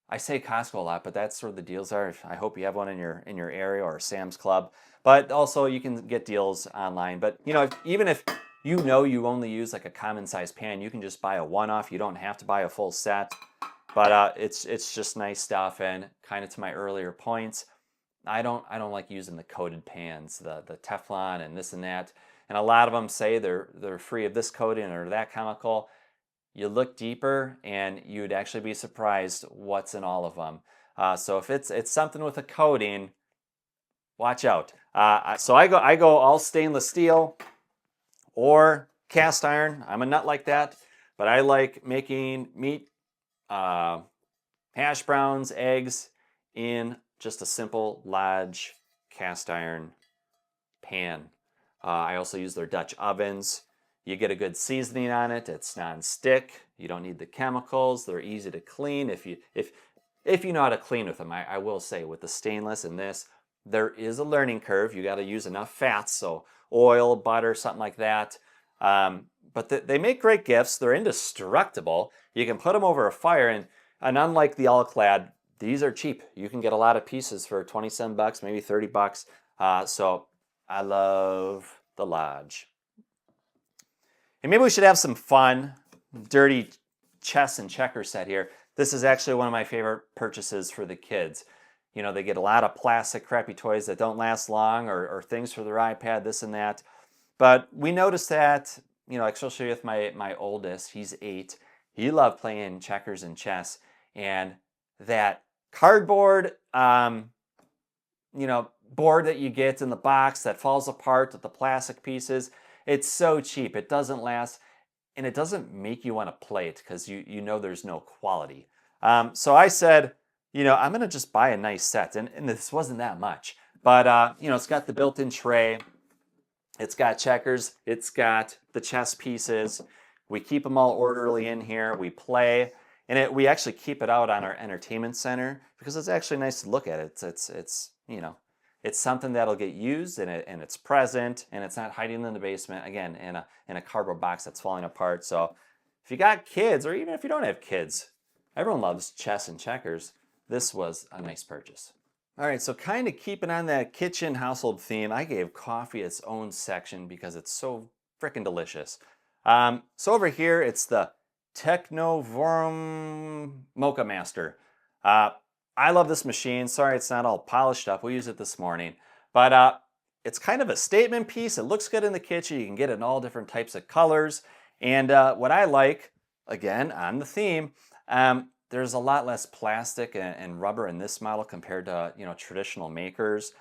I say Costco a lot, but that's where the deals are. I hope you have one in your area or Sam's Club. But also you can get deals online. But even if you only use like a common size pan, you can just buy a one-off. You don't have to buy a full set. But it's just nice stuff. And kind of to my earlier points, I don't like using the coated pans, the Teflon and this and that. And a lot of them say they're free of this coating or that chemical. You look deeper and you'd actually be surprised what's in all of them. So if it's something with a coating, watch out. So I go all stainless steel or cast iron. I'm a nut like that, but I like making meat, hash browns, eggs in just a simple large cast iron pan. I also use their Dutch ovens. You get a good seasoning on it. It's non-stick. You don't need the chemicals. They're easy to clean if you know how to clean with them. I will say with the stainless and this, there is a learning curve. You got to use enough fats, so oil, butter, something like that. But they make great gifts. They're indestructible. You can put them over a fire, and unlike the All-Clad, these are cheap. You can get a lot of pieces for 27 bucks, maybe 30 bucks. So I love the Lodge. And maybe we should have some fun, dirty chess and checker set here. This is actually one of my favorite purchases for the kids. You know, they get a lot of plastic crappy toys that don't last long, or things for their iPad, this and that. But we noticed that, you know, especially with my oldest, he's 8. He loved playing checkers and chess. And that cardboard, you know, board that you get in the box that falls apart with the plastic pieces, it's so cheap. It doesn't last, and it doesn't make you want to play it because you know there's no quality. So I said, you know, I'm going to just buy a nice set. And this wasn't that much. But, you know, it's got the built-in tray. It's got checkers. It's got the chess pieces. We keep them all orderly in here. We play. And we actually keep it out on our entertainment center because it's actually nice to look at it. It's you know, it's something that'll get used, and it's present, and it's not hiding in the basement, again, in a cardboard box that's falling apart. So if you got kids, or even if you don't have kids, everyone loves chess and checkers. This was a nice purchase. All right, so kind of keeping on that kitchen household theme, I gave coffee its own section because it's so freaking delicious. So over here, it's the Technovorum Mocha Master. I love this machine. Sorry it's not all polished up. We used it this morning. But it's kind of a statement piece. It looks good in the kitchen. You can get it in all different types of colors. And what I like, again, on the theme, there's a lot less plastic and rubber in this model compared to, you know, traditional makers.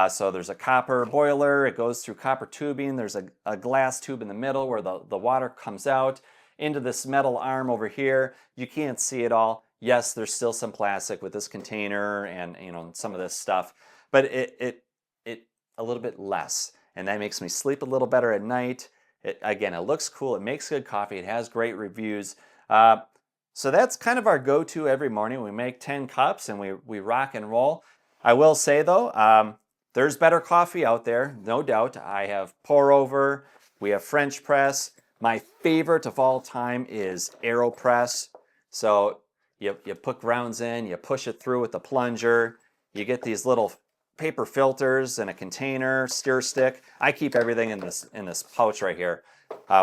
So there's a copper boiler. It goes through copper tubing. There's a glass tube in the middle where the water comes out into this metal arm over here. You can't see it all. Yes, there's still some plastic with this container and, you know, some of this stuff, but it a little bit less, and that makes me sleep a little better at night. Again, it looks cool. It makes good coffee. It has great reviews. So that's kind of our go-to every morning. We make 10 cups and we rock and roll. I will say though, there's better coffee out there, no doubt. I have pour over. We have French press. My favorite of all time is AeroPress. So you put grounds in, you push it through with the plunger, you get these little paper filters in a container, stir stick. I keep everything in this pouch right here.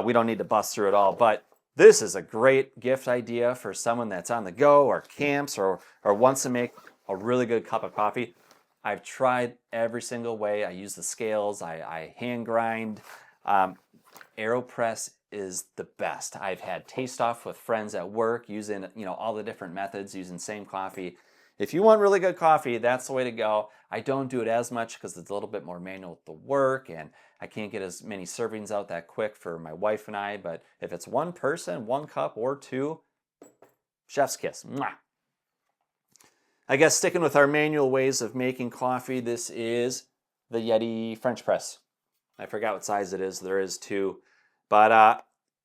We don't need to bust through it all, but this is a great gift idea for someone that's on the go or camps or wants to make a really good cup of coffee. I've tried every single way. I use the scales, I hand grind. AeroPress is the best. I've had taste off with friends at work using, you know, all the different methods, using same coffee. If you want really good coffee, that's the way to go. I don't do it as much because it's a little bit more manual with the work, and I can't get as many servings out that quick for my wife and I. But if it's one person, 1 cup or 2, chef's kiss. Mwah. I guess sticking with our manual ways of making coffee, this is the Yeti French press. I forgot what size it is. There is 2. But a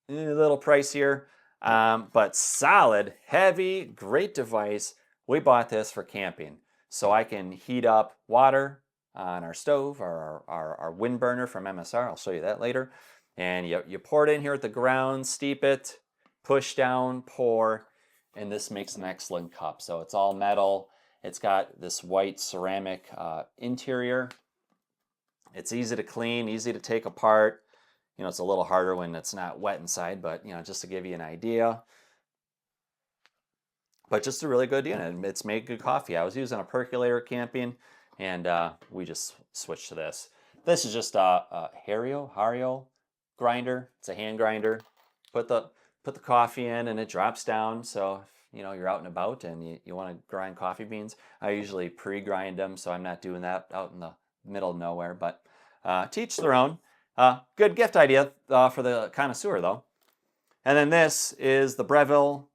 little pricier, but solid, heavy, great device. We bought this for camping, so I can heat up water on our stove or our wind burner from MSR. I'll show you that later. And you pour it in here at the ground, steep it, push down, pour, and this makes an excellent cup. So it's all metal. It's got this white ceramic interior. It's easy to clean, easy to take apart. You know, it's a little harder when it's not wet inside, but, you know, just to give you an idea. But just a really good unit. It's made good coffee. I was using a percolator camping, and we just switched to this. This is just a Hario grinder. It's a hand grinder. Put the coffee in, and it drops down. So if, you know, you're out and about and you want to grind coffee beans, I usually pre-grind them, so I'm not doing that out in the middle of nowhere. But to each their own. Good gift idea for the connoisseur, though. And then this is the Breville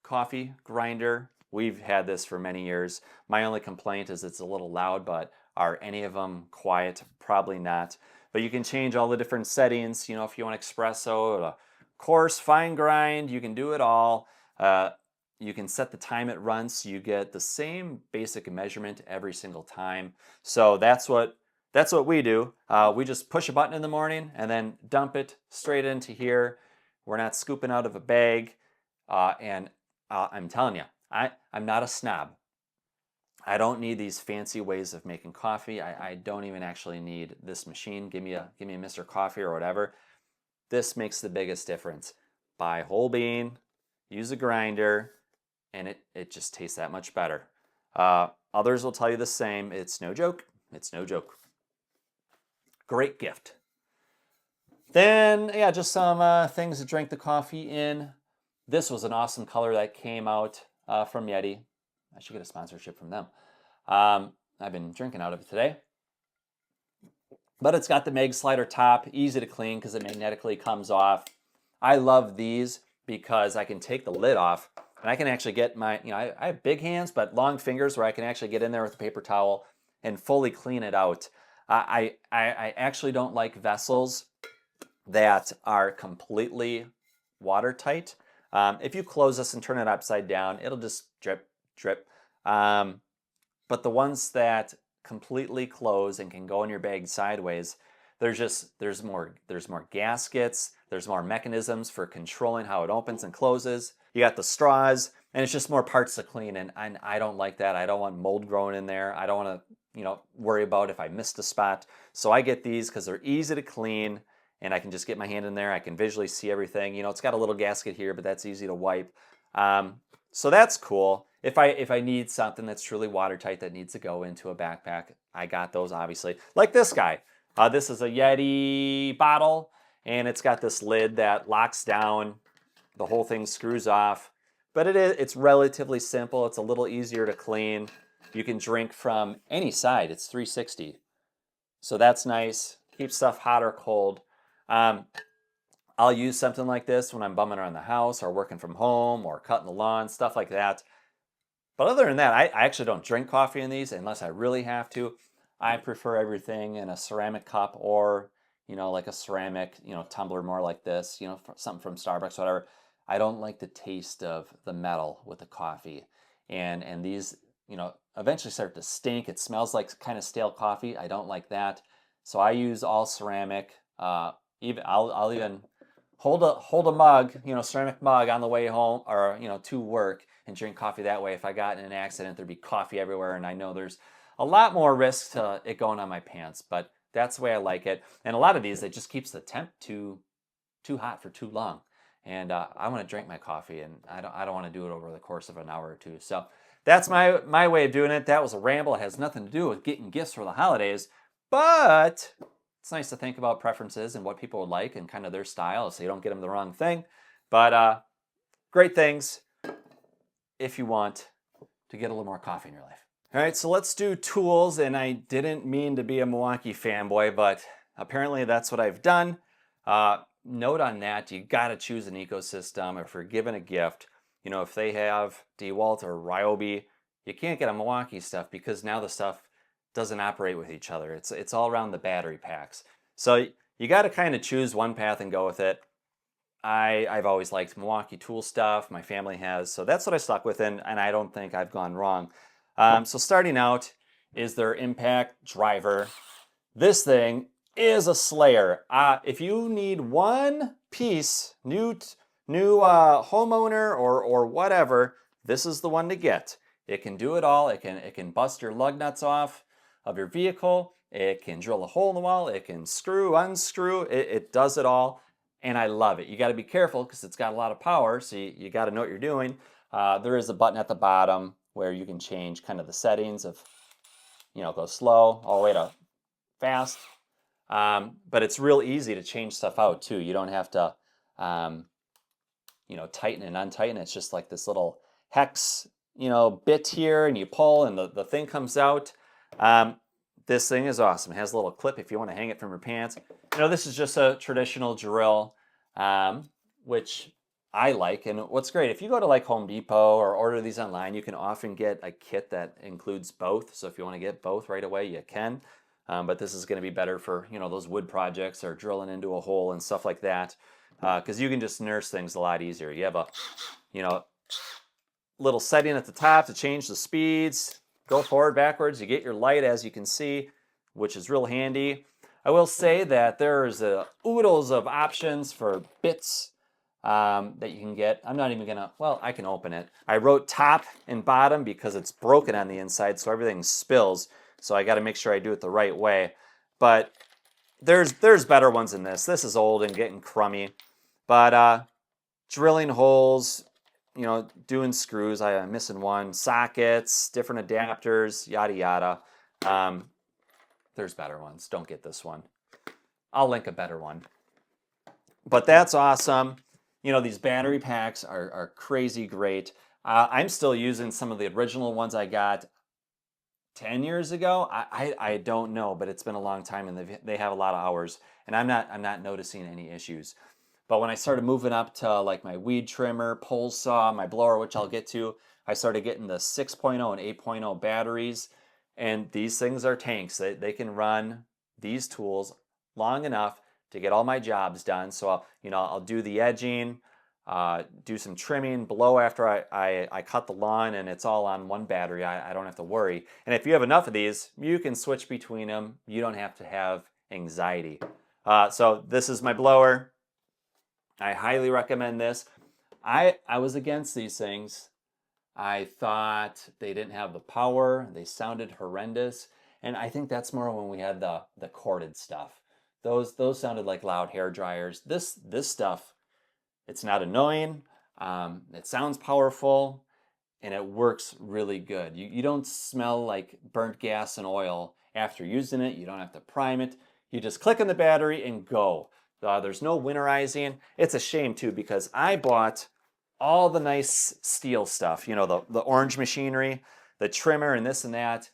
coffee grinder. We've had this for many years. My only complaint is it's a little loud, but are any of them quiet? Probably not. But you can change all the different settings. You know, if you want espresso, or coarse, fine grind, you can do it all. You can set the time it runs so you get the same basic measurement every single time. So that's what we do. We just push a button in the morning and then dump it straight into here. We're not scooping out of a bag. And I'm telling you, I'm not a snob. I don't need these fancy ways of making coffee. I don't even actually need this machine. Give me a Mr. Coffee or whatever. This makes the biggest difference. Buy whole bean, use a grinder, and it just tastes that much better. Others will tell you the same. It's no joke. It's no joke. Great gift. Then, yeah, just some things to drink the coffee in. This was an awesome color that came out from Yeti. I should get a sponsorship from them. I've been drinking out of it today. But it's got the mag slider top, easy to clean because it magnetically comes off. I love these because I can take the lid off and I can actually get my, I have big hands, but long fingers where I can actually get in there with a paper towel and fully clean it out. I actually don't like vessels that are completely watertight. If you close this and turn it upside down, it'll just drip. But the ones that completely close and can go in your bag sideways, there's more gaskets, there's more mechanisms for controlling how it opens and closes. You got the straws, and it's just more parts to clean, and I don't like that. I don't want mold growing in there. I don't want to worry about if I missed a spot. So I get these because they're easy to clean, and I can just get my hand in there. I can visually see everything. It's got a little gasket here, but that's easy to wipe. So that's cool. If I need something that's truly watertight that needs to go into a backpack, I got those, obviously. Like this guy. This is a Yeti bottle, and it's got this lid that locks down. The whole thing screws off. But it's relatively simple. It's a little easier to clean. You can drink from any side. It's 360. So that's nice. Keeps stuff hot or cold. I'll use something like this when I'm bumming around the house or working from home or cutting the lawn, stuff like that. But other than that, I actually don't drink coffee in these unless I really have to. I prefer everything in a ceramic cup or, like a ceramic, tumbler more like this, something from Starbucks, whatever. I don't like the taste of the metal with the coffee. And these, eventually start to stink. It smells like kind of stale coffee. I don't like that. So I use all ceramic. I'll even hold a mug, ceramic mug on the way home or, to work and drink coffee that way. If I got in an accident, there'd be coffee everywhere, and I know there's a lot more risk to it going on my pants, but that's the way I like it. And a lot of these, it just keeps the temp too hot for too long. And I want to drink my coffee, and I don't want to do it over the course of an hour or two. So that's my way of doing it. That was a ramble. It has nothing to do with getting gifts for the holidays, but it's nice to think about preferences and what people would like and kind of their style so you don't get them the wrong thing. But great things if you want to get a little more coffee in your life. All right, so let's do tools. And I didn't mean to be a Milwaukee fanboy, but apparently that's what I've done. Note on that, you got to choose an ecosystem. If you're given a gift, if they have DeWalt or Ryobi, you can't get a Milwaukee stuff because now the stuff doesn't operate with each other. It's all around the battery packs. So you got to kind of choose one path and go with it. I've always liked Milwaukee tool stuff. My family has. So that's what I stuck with, and I don't think I've gone wrong. So starting out is their impact driver. This thing is a slayer. If you need one piece, new homeowner or whatever, this is the one to get. It can do it all. It can bust your lug nuts off of your vehicle. It can drill a hole in the wall. It can screw, unscrew. It does it all, and I love it. You got to be careful because it's got a lot of power, so you got to know what you're doing. There is a button at the bottom where you can change kind of the settings of, go slow all the way to fast. But it's real easy to change stuff out too. You don't have to, tighten and untighten. It's just like this little hex, bit here, and you pull and the thing comes out. This thing is awesome. It has a little clip if you want to hang it from your pants. This is just a traditional drill, which I like. And what's great, if you go to like Home Depot or order these online, you can often get a kit that includes both. So if you want to get both right away, you can. But this is going to be better for, those wood projects or drilling into a hole and stuff like that. Because you can just nurse things a lot easier. You have a, little setting at the top to change the speeds. Go forward, backwards. You get your light, as you can see, which is real handy. I will say that there's oodles of options for bits that you can get. I'm not even gonna, well, I can open it. I wrote top and bottom because it's broken on the inside, so everything spills. So I got to make sure I do it the right way. But there's better ones than this. This is old and getting crummy. But drilling holes, you know, doing screws. I'm missing one. Sockets, different adapters, yada yada. There's better ones. Don't get this one. I'll link a better one. But that's awesome. You know, these battery packs are crazy great. I'm still using some of the original ones I got 10 years ago. I don't know, but it's been a long time, and they have a lot of hours, and I'm not noticing any issues. But when I started moving up to like my weed trimmer, pole saw, my blower, which I'll get to, I started getting the 6.0 and 8.0 batteries, and these things are tanks. They can run these tools long enough to get all my jobs done. So I'll do the edging, do some trimming below after I cut the lawn, and it's all on one battery. I don't have to worry. And if you have enough of these, you can switch between them. You don't have to have anxiety. So this is my blower. I highly recommend this. I was against these things. I thought they didn't have the power. They sounded horrendous. And I think that's more when we had the corded stuff. Those sounded like loud hair dryers. This stuff, it's not annoying. It sounds powerful, and it works really good. You don't smell like burnt gas and oil after using it. You don't have to prime it. You just click on the battery and go. There's no winterizing. It's a shame too, because I bought all the nice steel stuff, you know, the orange machinery, the trimmer and this and that.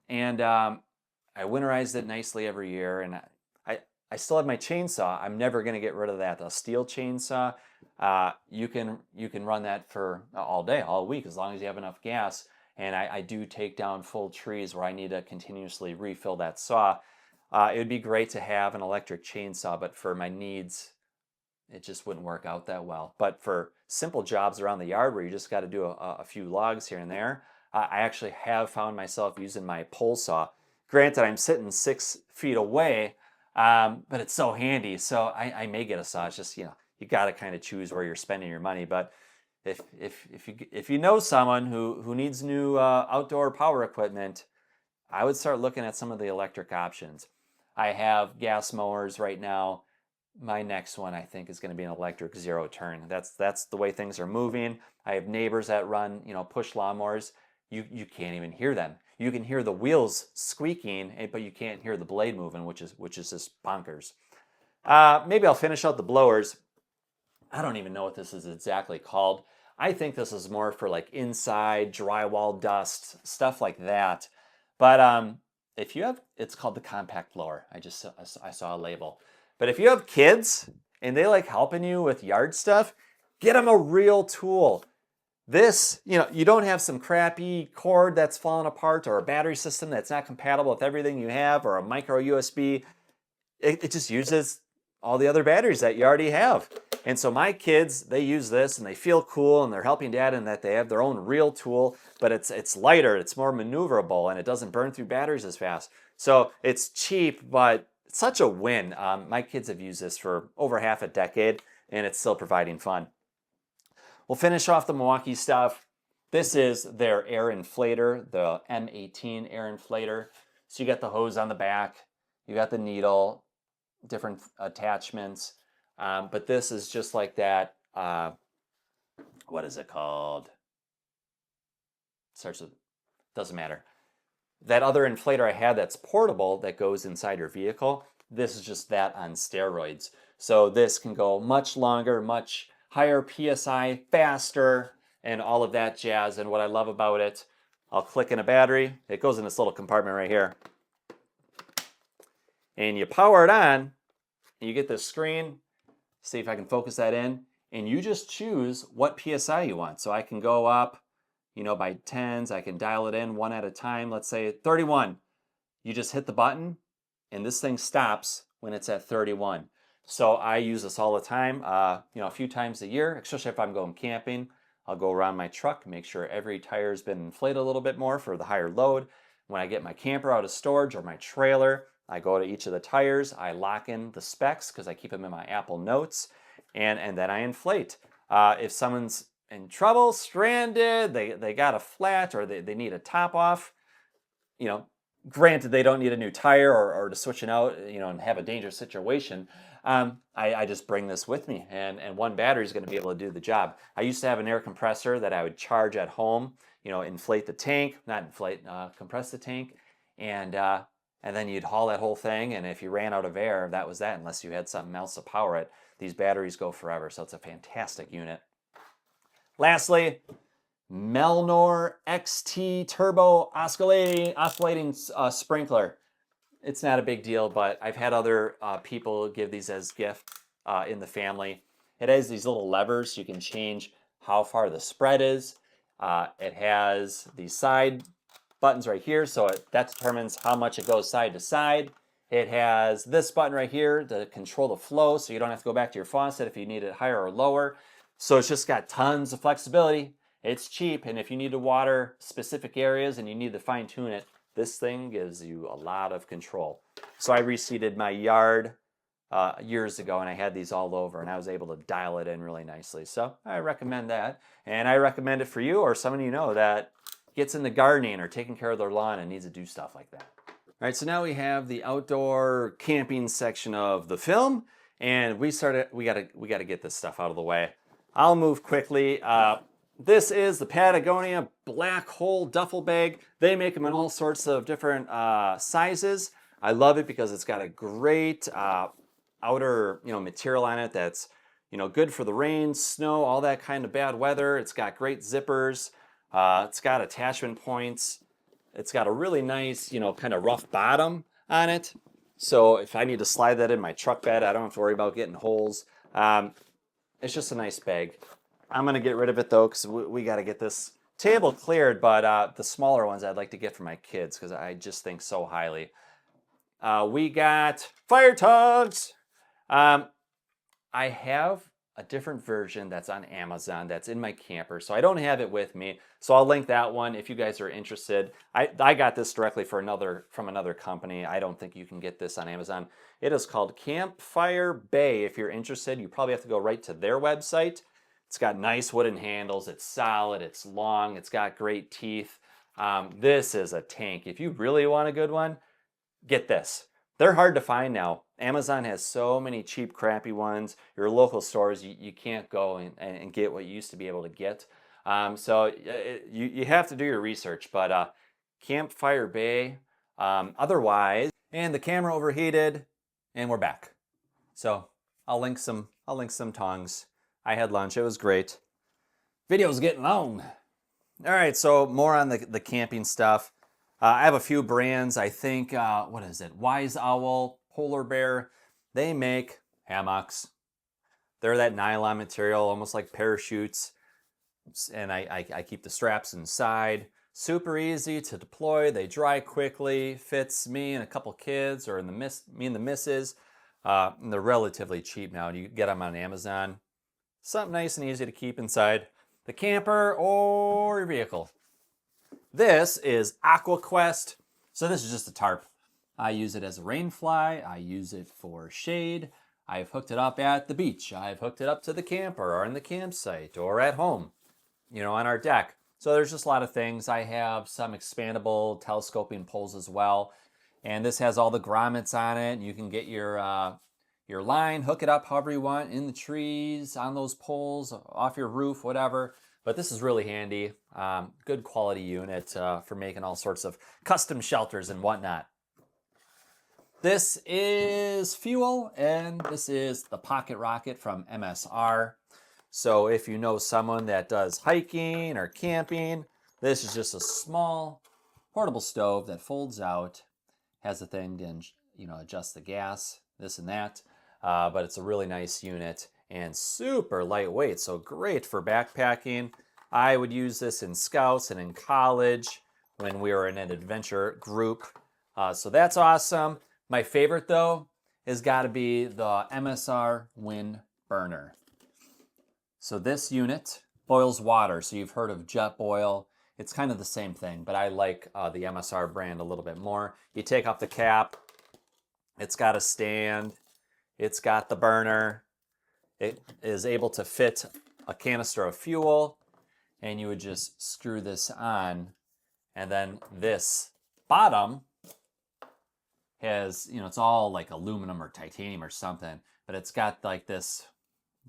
And I winterized it nicely every year. And I still have my chainsaw. I'm never going to get rid of that. The steel chainsaw, you can run that for all day, all week, as long as you have enough gas. And I do take down full trees where I need to continuously refill that saw. It would be great to have an electric chainsaw, but for my needs, it just wouldn't work out that well. But for simple jobs around the yard where you just got to do a few logs here and there, I actually have found myself using my pole saw. Granted, I'm sitting 6 feet away, but it's so handy. So I may get a saw. It's just, you got to kind of choose where you're spending your money. But if you know someone who needs new outdoor power equipment, I would start looking at some of the electric options. I have gas mowers right now. My next one, I think, is going to be an electric zero turn. That's the way things are moving. I have neighbors that run, push lawnmowers. You can't even hear them. You can hear the wheels squeaking, but you can't hear the blade moving, which is just bonkers. Maybe I'll finish out the blowers. I don't even know what this is exactly called. I think this is more for like inside drywall dust, stuff like that. But if you have, it's called the compact blower. I saw a label. But if you have kids and they like helping you with yard stuff, get them a real tool. This, you don't have some crappy cord that's falling apart or a battery system that's not compatible with everything you have or a micro USB. It just uses all the other batteries that you already have. And so my kids, they use this and they feel cool and they're helping dad in that they have their own real tool, but it's lighter, it's more maneuverable, and it doesn't burn through batteries as fast. So it's cheap, but it's such a win. My kids have used this for over half a decade and it's still providing fun. We'll finish off the Milwaukee stuff. This is their air inflator, the M18 air inflator. So you got the hose on the back, you got the needle, different attachments. But this is just like that, what is it called? Starts with, doesn't matter. That other inflator I had that's portable that goes inside your vehicle, this is just that on steroids. So this can go much longer, much higher PSI, faster, and all of that jazz. And what I love about it, I'll click in a battery. It goes in this little compartment right here. And you power it on, and you get this screen. See if I can focus that in. And you just choose what PSI you want. So I can go up, by tens. I can dial it in one at a time. Let's say 31. You just hit the button, and this thing stops when it's at 31. So I use this all the time, a few times a year, especially if I'm going camping. I'll go around my truck, make sure every tire's been inflated a little bit more for the higher load. When I get my camper out of storage or my trailer, I go to each of the tires, I lock in the specs because I keep them in my Apple Notes, and then I inflate. If someone's in trouble, stranded, they got a flat, or they need a top off, you know, granted they don't need a new tire or to switch it out, you know, and have a dangerous situation, I just bring this with me, and one battery is going to be able to do the job. I used to have an air compressor that I would charge at home, you know, inflate the tank, not inflate, compress the tank, and then you'd haul that whole thing, and if you ran out of air, that was that, unless you had something else to power it. These batteries go forever, so it's a fantastic unit. Lastly, Melnor XT Turbo oscillating sprinkler. It's not a big deal, but I've had other people give these as gift in the family. It has these little levers, so you can change how far the spread is. It has these side buttons right here, so that determines how much it goes side to side. It has this button right here to control the flow, so you don't have to go back to your faucet if you need it higher or lower. So it's just got tons of flexibility. It's cheap, and if you need to water specific areas and you need to fine tune it, this thing gives you a lot of control. So I reseeded my yard years ago, and I had these all over, and I was able to dial it in really nicely. So I recommend that, and I recommend it for you or someone you know that gets into gardening or taking care of their lawn and needs to do stuff like that. All right, so now we have the outdoor camping section of the film, and we gotta get this stuff out of the way. I'll move quickly. This is the Patagonia Black Hole Duffel Bag. They make them in all sorts of different sizes. I love it because it's got a great outer material on it that's good for the rain, snow, all that kind of bad weather. It's got great zippers. It's got attachment points. It's got a really nice kind of rough bottom on it. So if I need to slide that in my truck bed, I don't have to worry about getting holes. It's just a nice bag. I'm going to get rid of it though because we got to get this table cleared, but the smaller ones I'd like to get for my kids because I just think so highly. We got fire tugs. I have a different version that's on Amazon that's in my camper, so I don't have it with me. So I'll link that one if you guys are interested. I got this directly from another company. I don't think you can get this on Amazon. It is called Campfire Bay. If you're interested, you probably have to go right to their website. It's got nice wooden handles. It's solid. It's long. It's got great teeth. This is a tank. If you really want a good one, get this. They're hard to find now. Amazon has so many cheap, crappy ones. Your local stores, you can't go and get what you used to be able to get. So you have to do your research. But Campfire Bay, otherwise, and the camera overheated, and we're back. So I'll link some tongs. I had lunch. It was great. Video's getting long. All right, so more on the camping stuff. I have a few brands. I think, what is it? Wise Owl, Polar Bear. They make hammocks. They're that nylon material, almost like parachutes. And I keep the straps inside. Super easy to deploy. They dry quickly. Fits me and a couple kids, or me and the missus. And they're relatively cheap now. You get them on Amazon. Something nice and easy to keep inside the camper or your vehicle. This is AquaQuest. So this is just a tarp. I use it as a rain fly. I use it for shade. I've hooked it up at the beach. I've hooked it up to the camper or in the campsite or at home, on our deck. So there's just a lot of things. I have some expandable telescoping poles as well. And this has all the grommets on it. You can get your line, hook it up however you want, in the trees, on those poles, off your roof, whatever. But this is really handy. Good quality unit for making all sorts of custom shelters and whatnot. This is fuel, and this is the Pocket Rocket from MSR. So if you know someone that does hiking or camping, this is just a small portable stove that folds out, has a thing to adjust the gas, this and that. But it's a really nice unit and super lightweight, so great for backpacking. I would use this in Scouts and in college when we were in an adventure group. So that's awesome. My favorite, though, has got to be the MSR Wind Burner. So this unit boils water. So you've heard of jet boil. It's kind of the same thing, but I like the MSR brand a little bit more. You take off the cap. It's got a stand. It's got the burner. It is able to fit a canister of fuel, and you would just screw this on, and then this bottom has, you know, it's all like aluminum or titanium or something, but it's got like this,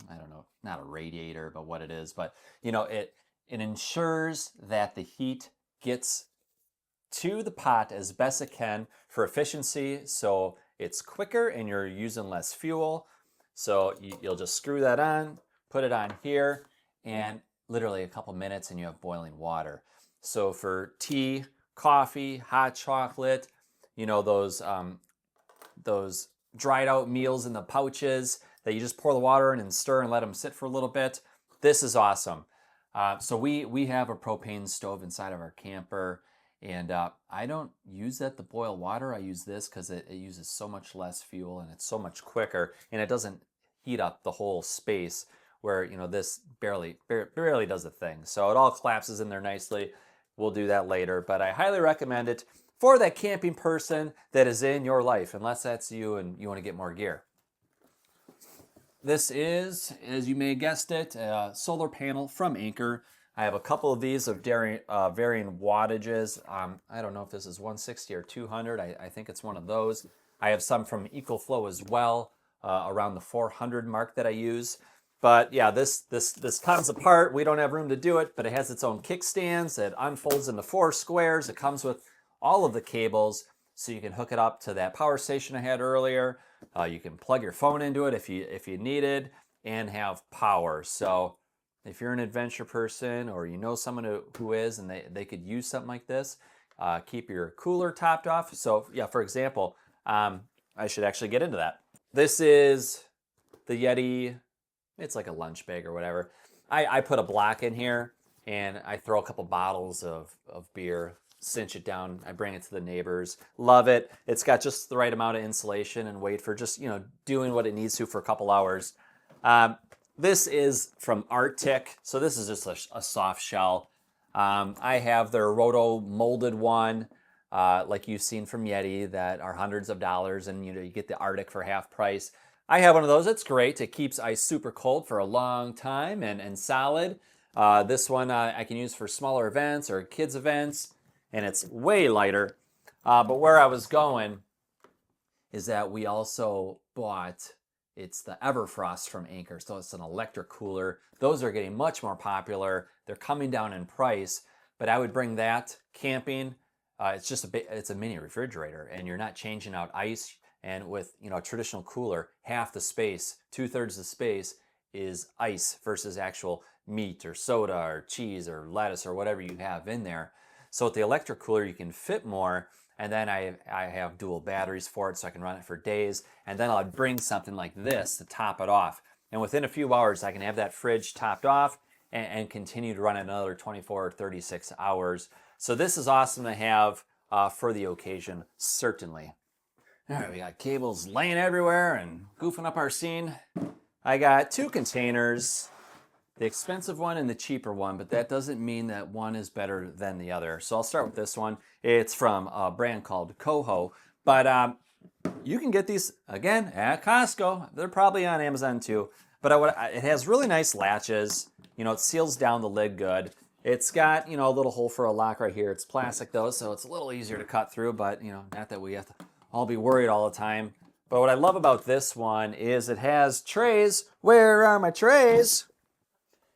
I don't know, not a radiator, but what it is, but you know, it ensures that the heat gets to the pot as best it can for efficiency, so it's quicker and you're using less fuel. So you'll just screw that on, put it on here, and literally a couple minutes and you have boiling water. So for tea, coffee, hot chocolate, you know, those dried out meals in the pouches that you just pour the water in and stir and let them sit for a little bit, this is awesome. So we have a propane stove inside of our camper, and I don't use that to boil water. I use this because it uses so much less fuel and it's so much quicker, and it doesn't heat up the whole space where, you know, this barely does a thing. So it all collapses in there nicely. We'll do that later, but I highly recommend it for that camping person that is in your life, unless that's you and you want to get more gear. This is, as you may have guessed it, a solar panel from Anker. I have a couple of these of varying wattages. I don't know if this is 160 or 200. I think it's one of those. I have some from EcoFlow as well, around the 400 mark that I use. But yeah, this comes apart. We don't have room to do it, but it has its own kickstands. It unfolds into 4 squares. It comes with all of the cables, so you can hook it up to that power station I had earlier. You can plug your phone into it if you needed, and have power. So if you're an adventure person or you know someone who is and they could use something like this, keep your cooler topped off. So yeah, for example, I should actually get into that. This is the Yeti. It's like a lunch bag or whatever. I put a block in here and I throw a couple bottles of beer, cinch it down. I bring it to the neighbors. Love it. It's got just the right amount of insulation and weight for just, you know, doing what it needs to for a couple hours. This is from Arctic. So this is just a soft shell. I have their roto molded one, like you've seen from Yeti, that are hundreds of dollars, and you know, you get the Arctic for half price. I have one of those. It's great. It keeps ice super cold for a long time and solid. This one I can use for smaller events or kids events, and it's way lighter. But where I was going is that we also bought, it's the Everfrost from Anker, so it's an electric cooler. Those are getting much more popular. They're coming down in price, but I would bring that camping. It's just it's a mini refrigerator, and you're not changing out ice. And with, you know, a traditional cooler, half the space, 2/3 the space is ice versus actual meat or soda or cheese or lettuce or whatever you have in there. So with the electric cooler, you can fit more. And then I have dual batteries for it, so I can run it for days. And then I'll bring something like this to top it off. And within a few hours, I can have that fridge topped off and continue to run it another 24 or 36 hours. So this is awesome to have for the occasion, certainly. All right, we got cables laying everywhere and goofing up our scene. I got 2 containers, the expensive one and the cheaper one, but that doesn't mean that one is better than the other. So I'll start with this one. It's from a brand called Coho, but you can get these, again, at Costco. They're probably on Amazon too. But it has really nice latches. You know, it seals down the lid good. It's got, you know, a little hole for a lock right here. It's plastic though, so it's a little easier to cut through, but, you know, not that we have to all be worried all the time. But what I love about this one is it has trays. Where are my trays?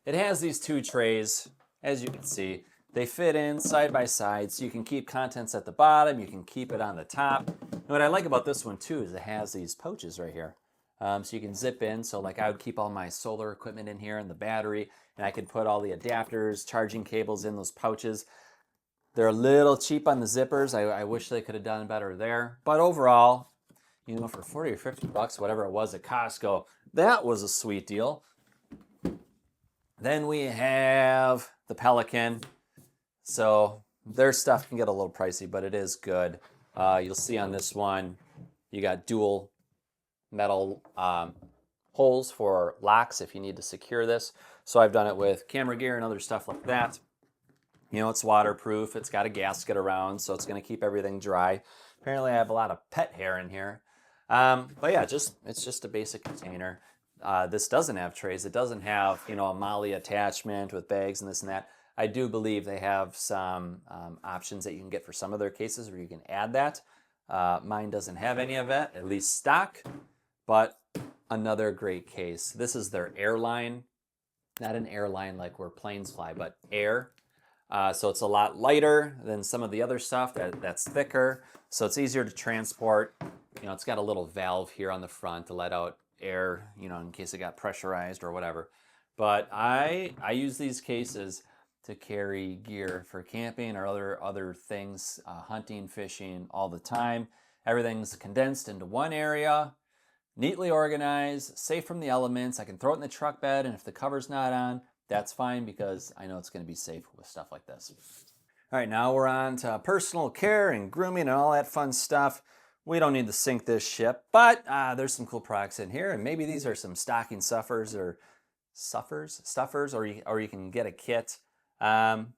It has these 2 trays, as you can see. They fit in side by side, so you can keep contents at the bottom, you can keep it on the top. And what I like about this one too is it has these pouches right here. So you can zip in, so like I would keep all my solar equipment in here and the battery, and I could put all the adapters, charging cables in those pouches. They're a little cheap on the zippers. I wish they could have done better there. But overall, you know, for 40 or 50 bucks, whatever it was at Costco, that was a sweet deal. Then we have the Belkin. So their stuff can get a little pricey, but it is good. You'll see on this one, you got dual metal holes for locks if you need to secure this. So I've done it with camera gear and other stuff like that. You know, it's waterproof, it's got a gasket around, so it's going to keep everything dry. Apparently I have a lot of pet hair in here. But yeah, it's just a basic container. This doesn't have trays. It doesn't have, you know, a MOLLE attachment with bags and this and that. I do believe they have some options that you can get for some of their cases where you can add that. Mine doesn't have any of it, at least stock, but another great case. This is their airline, not an airline like where planes fly, but air. So it's a lot lighter than some of the other stuff that's thicker. So it's easier to transport. You know, it's got a little valve here on the front to let out air, you know, in case it got pressurized or whatever. But I use these cases to carry gear for camping or other things, hunting, fishing, all the time. Everything's condensed into one area, neatly organized, safe from the elements. I can throw it in the truck bed, and if the cover's not on, that's fine because I know it's going to be safe with stuff like this. All right, now we're on to personal care and grooming and all that fun stuff. We don't need to sink this ship, but there's some cool products in here, and maybe these are some stocking stuffers, or you can get a kit. Again,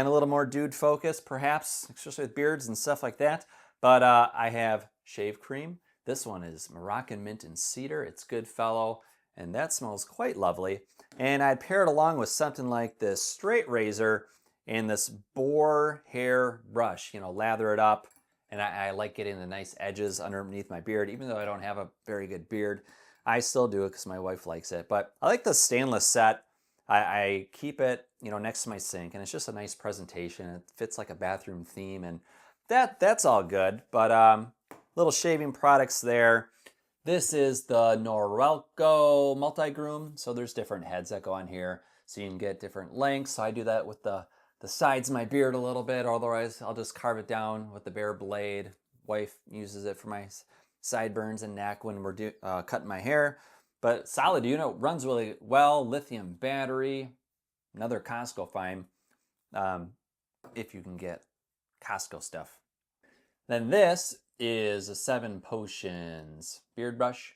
a little more dude focused, perhaps, especially with beards and stuff like that. But I have shave cream. This one is Moroccan mint and cedar. It's Goodfellow, and that smells quite lovely. And I'd pair it along with something like this straight razor and this boar hair brush, you know, lather it up. And I like getting the nice edges underneath my beard, even though I don't have a very good beard. I still do it because my wife likes it. But I like the stainless set. I keep it, you know, next to my sink, and it's just a nice presentation. It fits like a bathroom theme, and that's all good. But little shaving products there. This is the Norelco multi-groom. So there's different heads that go on here, so you can get different lengths. So I do that with the sides of my beard a little bit, otherwise I'll just carve it down with the bare blade. Wife uses it for my sideburns and neck when we're cutting my hair. But solid unit, runs really well. Lithium battery, another Costco find, if you can get Costco stuff. Then this is a 7 Potions beard brush.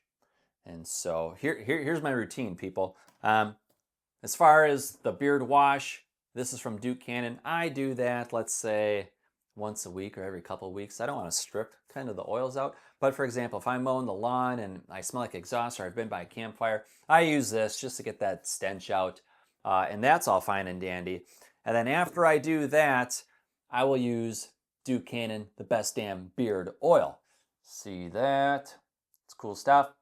And so here's my routine, people. As far as the beard wash, this is from Duke Cannon. I do that, let's say, once a week or every couple of weeks. I don't want to strip kind of the oils out. But for example, if I'm mowing the lawn and I smell like exhaust, or I've been by a campfire, I use this just to get that stench out. And that's all fine and dandy. And then after I do that, I will use Duke Cannon, the best damn beard oil. See that? It's cool stuff.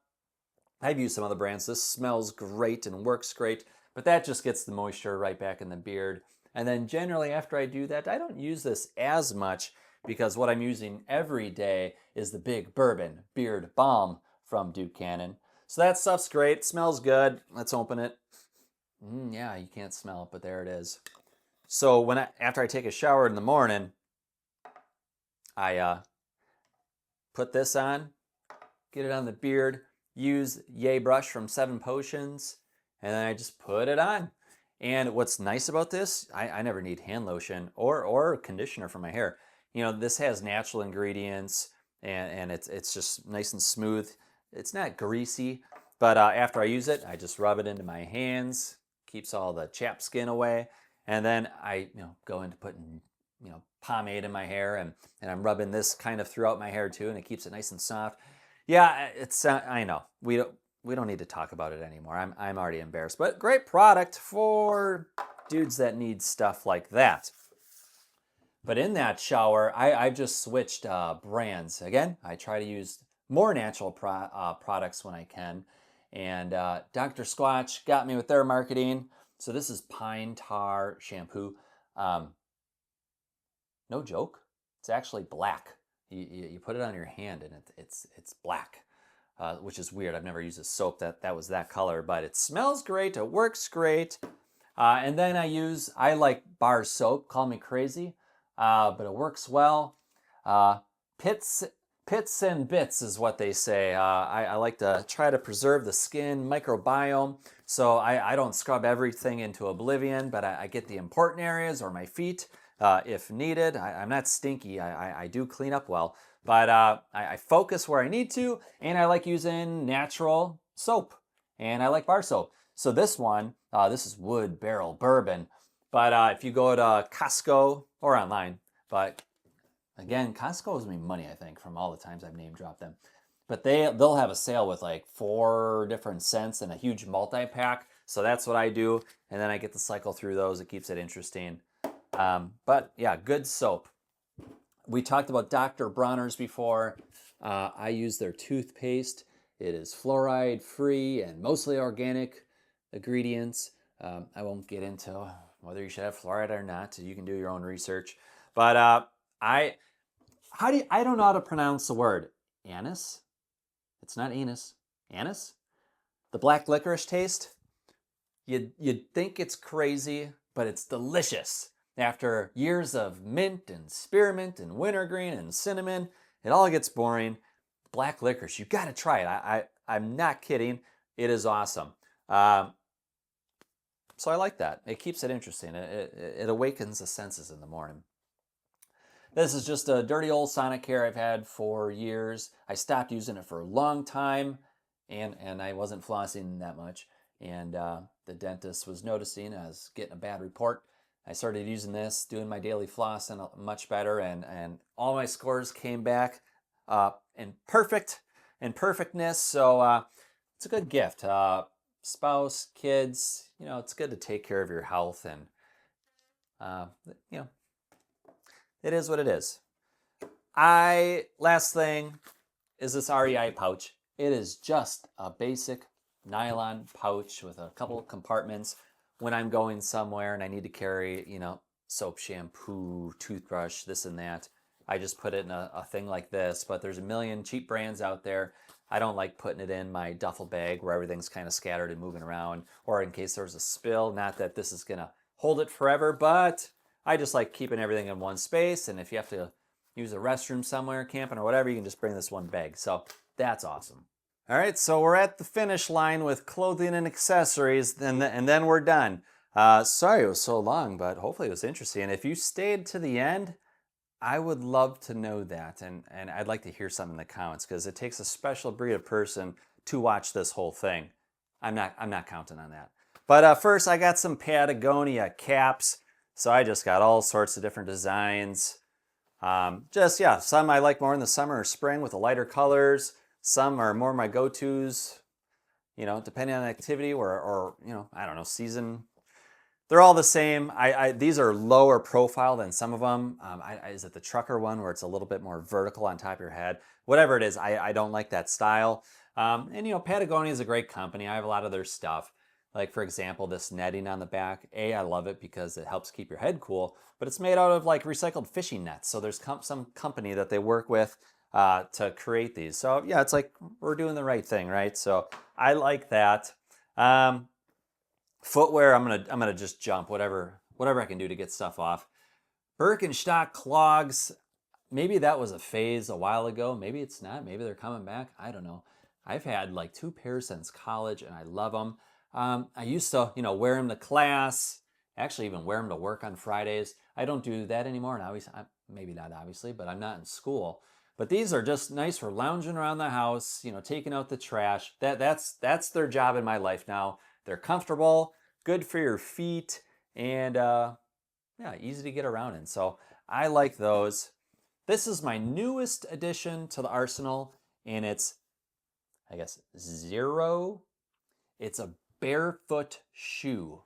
I've used some other brands. This smells great and works great, but that just gets the moisture right back in the beard. And then generally after I do that, I don't use this as much because what I'm using every day is the Big Bourbon Beard Balm from Duke Cannon. So that stuff's great, smells good. Let's open it. Yeah, you can't smell it, but there it is. So after I take a shower in the morning, I put this on, get it on the beard, use Yay Brush from 7 Potions, and then I just put it on. And what's nice about this, I never need hand lotion or conditioner for my hair. You know, this has natural ingredients, and it's just nice and smooth. It's not greasy, but after I use it, I just rub it into my hands, keeps all the chapped skin away, and then I go into putting pomade in my hair, and I'm rubbing this kind of throughout my hair too, and it keeps it nice and soft. Yeah, it's I know we don't need to talk about it anymore. I'm already embarrassed, but great product for dudes that need stuff like that. But in that shower, I've just switched brands. Again, I try to use more natural products when I can. And Dr. Squatch got me with their marketing. So this is Pine Tar Shampoo. No joke, it's actually black. You put it on your hand and it's black, which is weird. I've never used a soap that was that color, but it smells great, it works great. And then I like bar soap, call me crazy. But it works well. Pits and bits is what they say. I like to try to preserve the skin microbiome, so I don't scrub everything into oblivion, but I get the important areas or my feet if needed. I'm not stinky. I do clean up well, But I focus where I need to, and I like using natural soap, and I like bar soap. So this one, this is Wood Barrel Bourbon. But if you go to Costco or online, but again, Costco owes me money, I think, from all the times I've name dropped them. But they'll have a sale with like 4 different scents and a huge multi-pack. So that's what I do, and then I get to cycle through those. It keeps it interesting. But yeah, good soap. We talked about Dr. Bronner's before. I use their toothpaste. It is fluoride free and mostly organic ingredients. I won't get into whether you should have fluoride or not. You can do your own research. But I don't know how to pronounce the word. Anise? It's not anus. Anise? The black licorice taste? You'd think it's crazy, but it's delicious. After years of mint and spearmint and wintergreen and cinnamon, it all gets boring. Black licorice, you got to try it. I'm not kidding. It is awesome. So I like that. It keeps it interesting. It awakens the senses in the morning. This is just a dirty old Sonicare I've had for years. I stopped using it for a long time, and I wasn't flossing that much. And the dentist was noticing I was getting a bad report. I started using this, doing my daily floss, and much better, and all my scores came back in perfectness. So it's a good gift. Spouse, kids, it's good to take care of your health, and it is what it is. Last thing is this REI pouch. It is just a basic nylon pouch with a couple of compartments. When I'm going somewhere and I need to carry, soap, shampoo, toothbrush, this and that, I just put it in a thing like this. But there's a million cheap brands out there. I don't like putting it in my duffel bag where everything's kind of scattered and moving around, or in case there's a spill. Not that this is going to hold it forever, but I just like keeping everything in one space. And if you have to use a restroom somewhere, camping or whatever, you can just bring this one bag. So that's awesome. All right, so we're at the finish line with clothing and accessories, and then we're done. Sorry it was so long, but hopefully it was interesting. If you stayed to the end, I would love to know that, and I'd like to hear something in the comments, because it takes a special breed of person to watch this whole thing. I'm not counting on that. But first, I got some Patagonia caps. So I just got all sorts of different designs. Some I like more in the summer or spring with the lighter colors. Some are more my go-tos, depending on the activity or I don't know, season. They're all the same. These are lower profile than some of them. Is it the trucker one where it's a little bit more vertical on top of your head? Whatever it is, I don't like that style. Patagonia is a great company. I have a lot of their stuff. Like, for example, this netting on the back. I love it because it helps keep your head cool, but it's made out of like recycled fishing nets. So there's some company that they work with to create these. So yeah, it's like we're doing the right thing, right? So I like that. Footwear, I'm gonna just jump whatever I can do to get stuff off. Birkenstock clogs. Maybe that was a phase a while ago. Maybe it's not. Maybe they're coming back. I don't know. I've had like 2 pairs since college, and I love them. I used to, wear them to class. Actually, even wear them to work on Fridays. I don't do that anymore, and obviously, maybe not obviously, but I'm not in school. But these are just nice for lounging around the house, taking out the trash. That's their job in my life now. They're comfortable, good for your feet, and easy to get around in. So I like those. This is my newest addition to the arsenal, and it's, I guess, Zero. It's a barefoot shoe.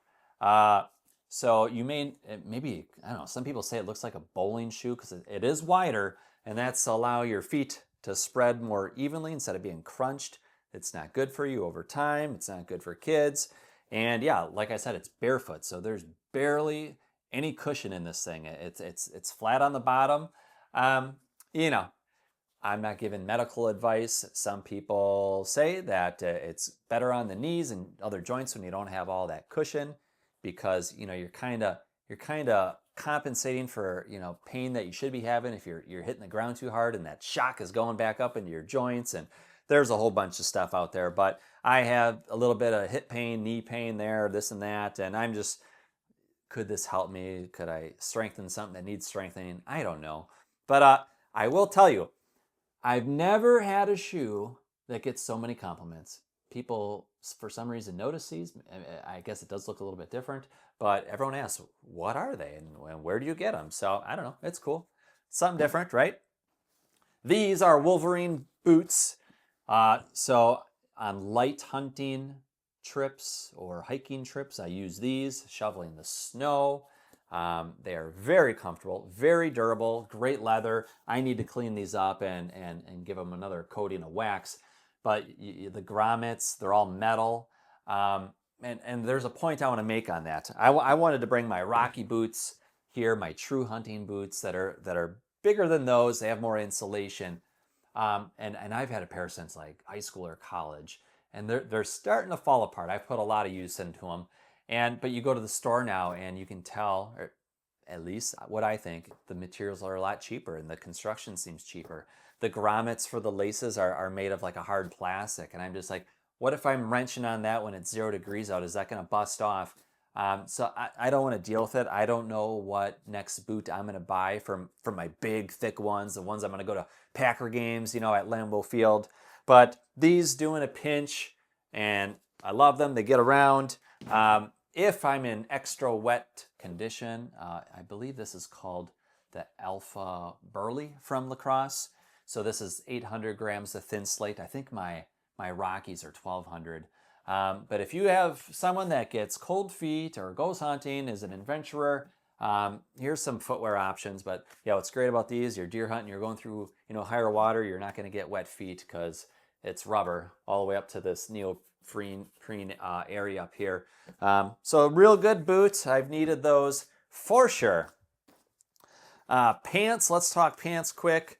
So you maybe, I don't know, some people say it looks like a bowling shoe because it is wider, and that's to allow your feet to spread more evenly instead of being crunched. It's not good for you over time. It's not good for kids. And yeah, like I said, it's barefoot, so there's barely any cushion in this thing. It's flat on the bottom. I'm not giving medical advice. Some people say that it's better on the knees and other joints when you don't have all that cushion, because you're kind of compensating for pain that you should be having if you're hitting the ground too hard, and that shock is going back up into your joints, and there's a whole bunch of stuff out there. But I have a little bit of hip pain, knee pain there, this and that, and I'm just, could this help me? Could I strengthen something that needs strengthening? I don't know. But I will tell you, I've never had a shoe that gets so many compliments. People, for some reason, notice these. I guess it does look a little bit different, but everyone asks, what are they and where do you get them? So I don't know. It's cool. Something different, right? These are Wolverine boots. So on light hunting trips or hiking trips, I use these, shoveling the snow. They are very comfortable, very durable, great leather. I need to clean these up and give them another coating of wax. But the grommets, they're all metal. And there's a point I want to make on that. I wanted to bring my Rocky boots here, my true hunting boots that are bigger than those. They have more insulation. And I've had a pair since like high school or college, and they're starting to fall apart. I've put a lot of use into them. But you go to the store now and you can tell, or at least what I think, the materials are a lot cheaper and the construction seems cheaper. The grommets for the laces are made of like a hard plastic. And I'm just like, what if I'm wrenching on that when it's 0 degrees out? Is that going to bust off? So I don't want to deal with it. I don't know what next boot I'm going to buy from my big, thick ones, the ones I'm going to go to Packer games, at Lambeau Field. But these do in a pinch, and I love them. They get around. If I'm in extra wet condition, I believe this is called the Alpha Burley from Lacrosse. So this is 800 grams of thin slate. I think my Rockies are 1200. But if you have someone that gets cold feet or goes hunting, is an adventurer, here's some footwear options. But yeah, what's great about these, you're deer hunting, you're going through higher water, you're not going to get wet feet because it's rubber all the way up to this neoprene area up here. So real good boots. I've needed those for sure. Pants, let's talk pants quick.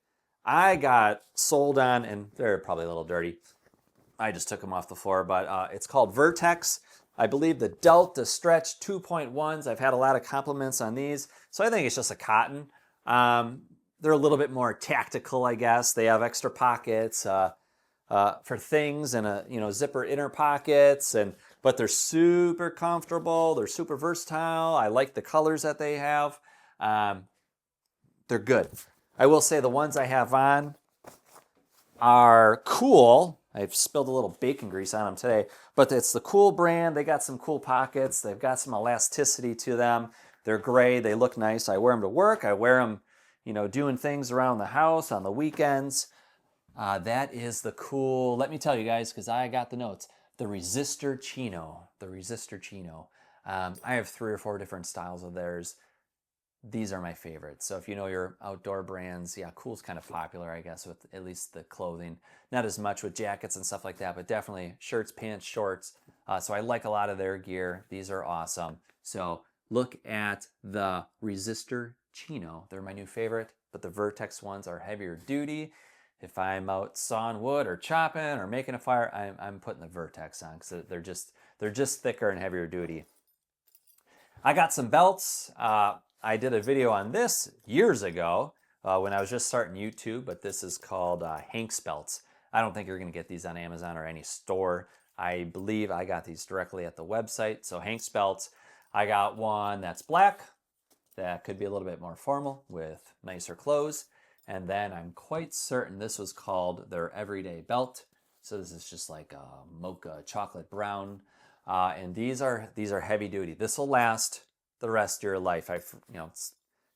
I got sold on, and they're probably a little dirty. I just took them off the floor, but it's called Vertex. I believe the Delta Stretch 2.1s. I've had a lot of compliments on these, so I think it's just a cotton. They're a little bit more tactical, I guess. They have extra pockets for things and zipper inner pockets, but they're super comfortable. They're super versatile. I like the colors that they have. They're good. I will say the ones I have on are cool. I've spilled a little bacon grease on them today, but it's the Cool brand. They got some cool pockets. They've got some elasticity to them. They're gray. They look nice. I wear them to work. I wear them, doing things around the house on the weekends. That is the Cool. Let me tell you guys, because I got the notes. The Resistor Chino. The Resistor Chino. I have 3 or 4 different styles of theirs. These are my favorites. So if you know your outdoor brands, yeah, Cool's kind of popular, I guess, with at least the clothing. Not as much with jackets and stuff like that, but definitely shirts, pants, shorts. So I like a lot of their gear. These are awesome. So look at the Resistor Chino. They're my new favorite, but the Vertex ones are heavier duty. If I'm out sawing wood or chopping or making a fire, I'm putting the Vertex on because they're just thicker and heavier duty. I got some belts. I did a video on this years ago when I was just starting YouTube, but this is called Hank's belts. I don't think you're going to get these on Amazon or any store. I believe I got these directly at the website. So Hank's belts. I got one that's black. That could be a little bit more formal with nicer clothes. And then I'm quite certain this was called their everyday belt. So this is just like a mocha chocolate brown. And these are heavy duty. This will last the rest of your life. It's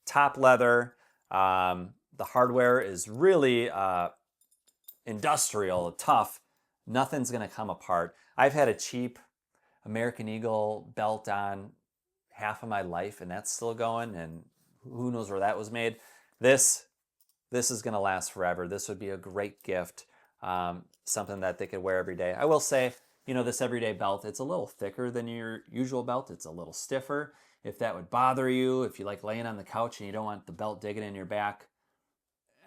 top leather. The hardware is really industrial, tough. Nothing's gonna come apart. I've had a cheap American Eagle belt on half of my life, and that's still going, and who knows where that was made. This is gonna last forever. This would be a great gift, something that they could wear every day. I will say, this everyday belt, it's a little thicker than your usual belt. It's a little stiffer. If that would bother you, if you like laying on the couch and you don't want the belt digging in your back,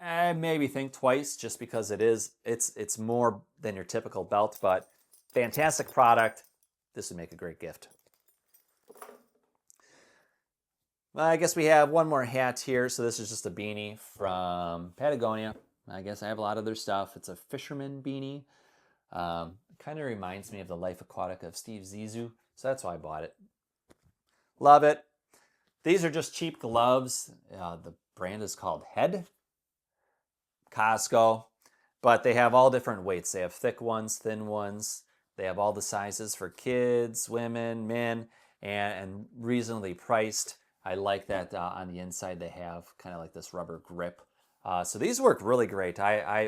maybe think twice, just because it's more than your typical belt, but fantastic product. This would make a great gift. Well, I guess we have one more hat here. So this is just a beanie from Patagonia. I guess I have a lot of their stuff. It's a fisherman beanie. Kind of reminds me of the Life Aquatic of Steve Zissou, so that's why I bought it. Love it. These are just cheap gloves. The brand is called Head. Costco. But they have all different weights. They have thick ones, thin ones. They have all the sizes for kids, women, men, and reasonably priced. I like that on the inside they have kind of like this rubber grip. So these work really great.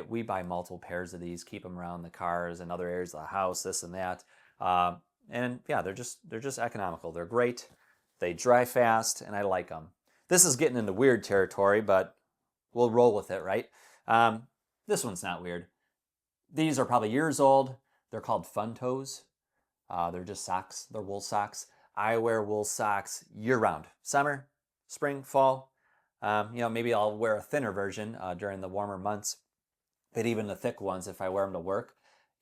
We buy multiple pairs of these, keep them around the cars and other areas of the house, this and that. And yeah, they're just economical. They're great. They dry fast, and I like them. This is getting into weird territory, but we'll roll with it, right? This one's not weird. These are probably years old. They're called Fun Toes. They're just socks. They're wool socks. I wear wool socks year-round. Summer, spring, fall. Maybe I'll wear a thinner version during the warmer months. But even the thick ones, if I wear them to work,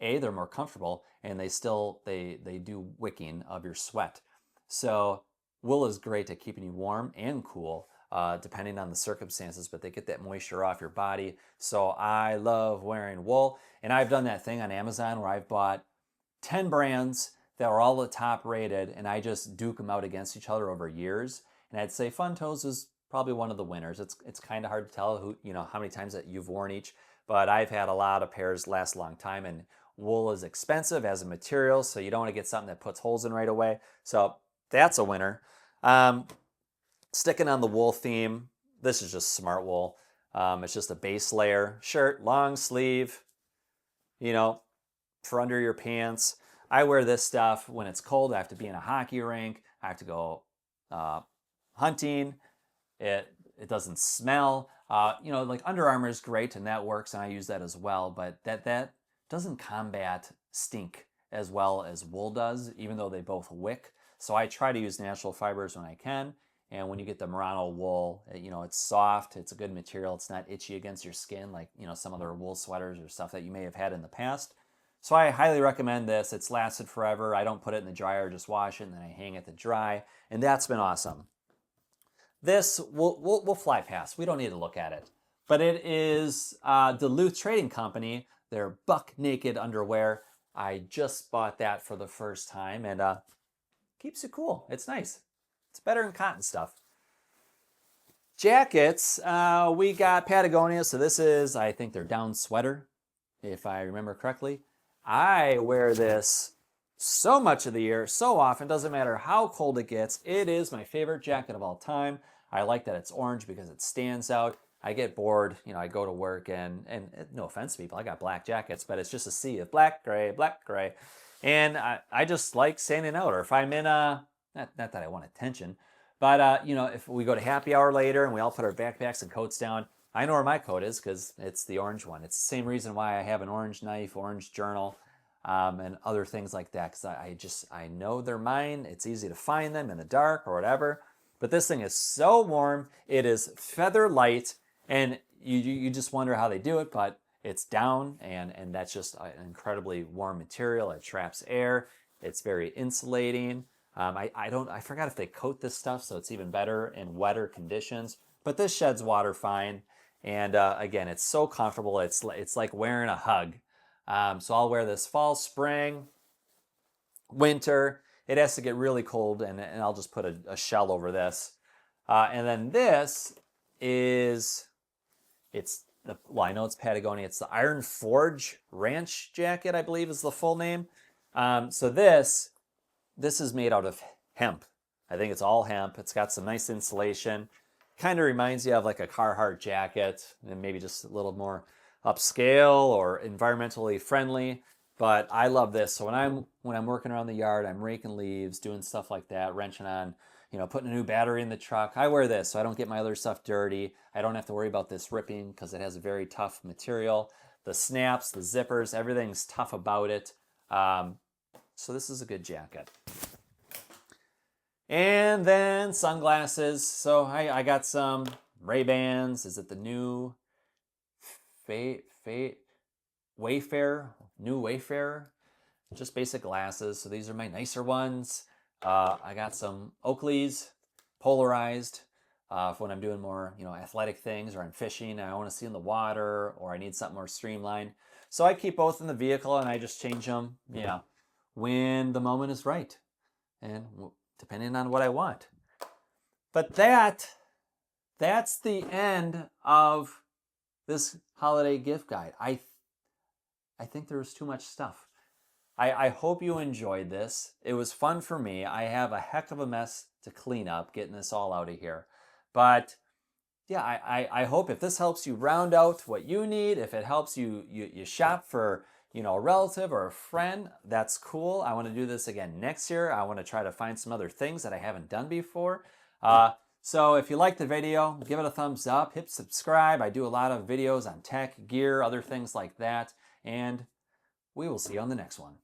they're more comfortable, and they do wicking of your sweat. So wool is great at keeping you warm and cool, depending on the circumstances, but they get that moisture off your body. So I love wearing wool, and I've done that thing on Amazon where I've bought 10 brands that are all the top rated, and I just duke them out against each other over years. And I'd say Fun Toes is probably one of the winners. It's kind of hard to tell how many times that you've worn each, but I've had a lot of pairs last a long time, and wool is expensive as a material, so you don't want to get something that puts holes in right away. So that's a winner. Sticking on the wool theme, this is just smart wool. It's just a base layer, shirt, long sleeve, for under your pants. I wear this stuff when it's cold. I have to be in a hockey rink. I have to go hunting. It doesn't smell. Like Under Armour is great, and that works, and I use that as well. But that doesn't combat stink as well as wool does, even though they both wick. So I try to use natural fibers when I can. And when you get the merino wool, it's soft. It's a good material. It's not itchy against your skin like some other wool sweaters or stuff that you may have had in the past. So I highly recommend this. It's lasted forever. I don't put it in the dryer, just wash it, and then I hang it to dry. And that's been awesome. This, we'll fly past. We don't need to look at it. But it is Duluth Trading Company. Their Buck Naked underwear. I just bought that for the first time, and keeps you cool. It's nice. It's better than cotton stuff. Jackets, we got Patagonia. So this is, I think, their down sweater, if I remember correctly. I wear this so much of the year, so often, doesn't matter how cold it gets. It is my favorite jacket of all time. I like that it's orange because it stands out. I get bored, I go to work and no offense to people, I got black jackets, but it's just a sea of black, gray. And I just like standing out. Or if I'm in not that I want attention, but if we go to happy hour later and we all put our backpacks and coats down, I know where my coat is because it's the orange one. It's the same reason why I have an orange knife, orange journal, and other things like that, because I know they're mine. It's easy to find them in the dark or whatever. But this thing is so warm. It is feather light, and you just wonder how they do it, but it's down, and that's just an incredibly warm material. It traps air. It's very insulating. I forgot if they coat this stuff, so it's even better in wetter conditions. But this sheds water fine, and again, it's so comfortable. It's like wearing a hug. So I'll wear this fall, spring, winter. It has to get really cold, and I'll just put a shell over this. And then this is, I know it's Patagonia. It's the Iron Forge Ranch Jacket, I believe is the full name. So this is made out of hemp. I think it's all hemp. It's got some nice insulation. Kind of reminds you of like a Carhartt jacket, and maybe just a little more upscale or environmentally friendly. But I love this. So when I'm working around the yard, I'm raking leaves, doing stuff like that, wrenching on, putting a new battery in the truck. I wear this so I don't get my other stuff dirty. I don't have to worry about this ripping because it has a very tough material. The snaps, the zippers, everything's tough about it. So this is a good jacket. And then sunglasses. So I got some Ray-Bans. Is it the new Wayfarer? Just basic glasses. So these are my nicer ones. I got some Oakleys, polarized, for when I'm doing more, athletic things, or I'm fishing, and I want to see in the water, or I need something more streamlined. So I keep both in the vehicle, and I just change them, when the moment is right, and depending on what I want. But that's the end of this holiday gift guide. I think there was too much stuff. I hope you enjoyed this. It was fun for me. I have a heck of a mess to clean up getting this all out of here. But yeah, I hope if this helps you round out what you need, if it helps you shop for, you know, a relative or a friend, that's cool. I want to do this again next year. I want to try to find some other things that I haven't done before. So if you liked the video, give it a thumbs up, hit subscribe. I do a lot of videos on tech, gear, other things like that. And we will see you on the next one.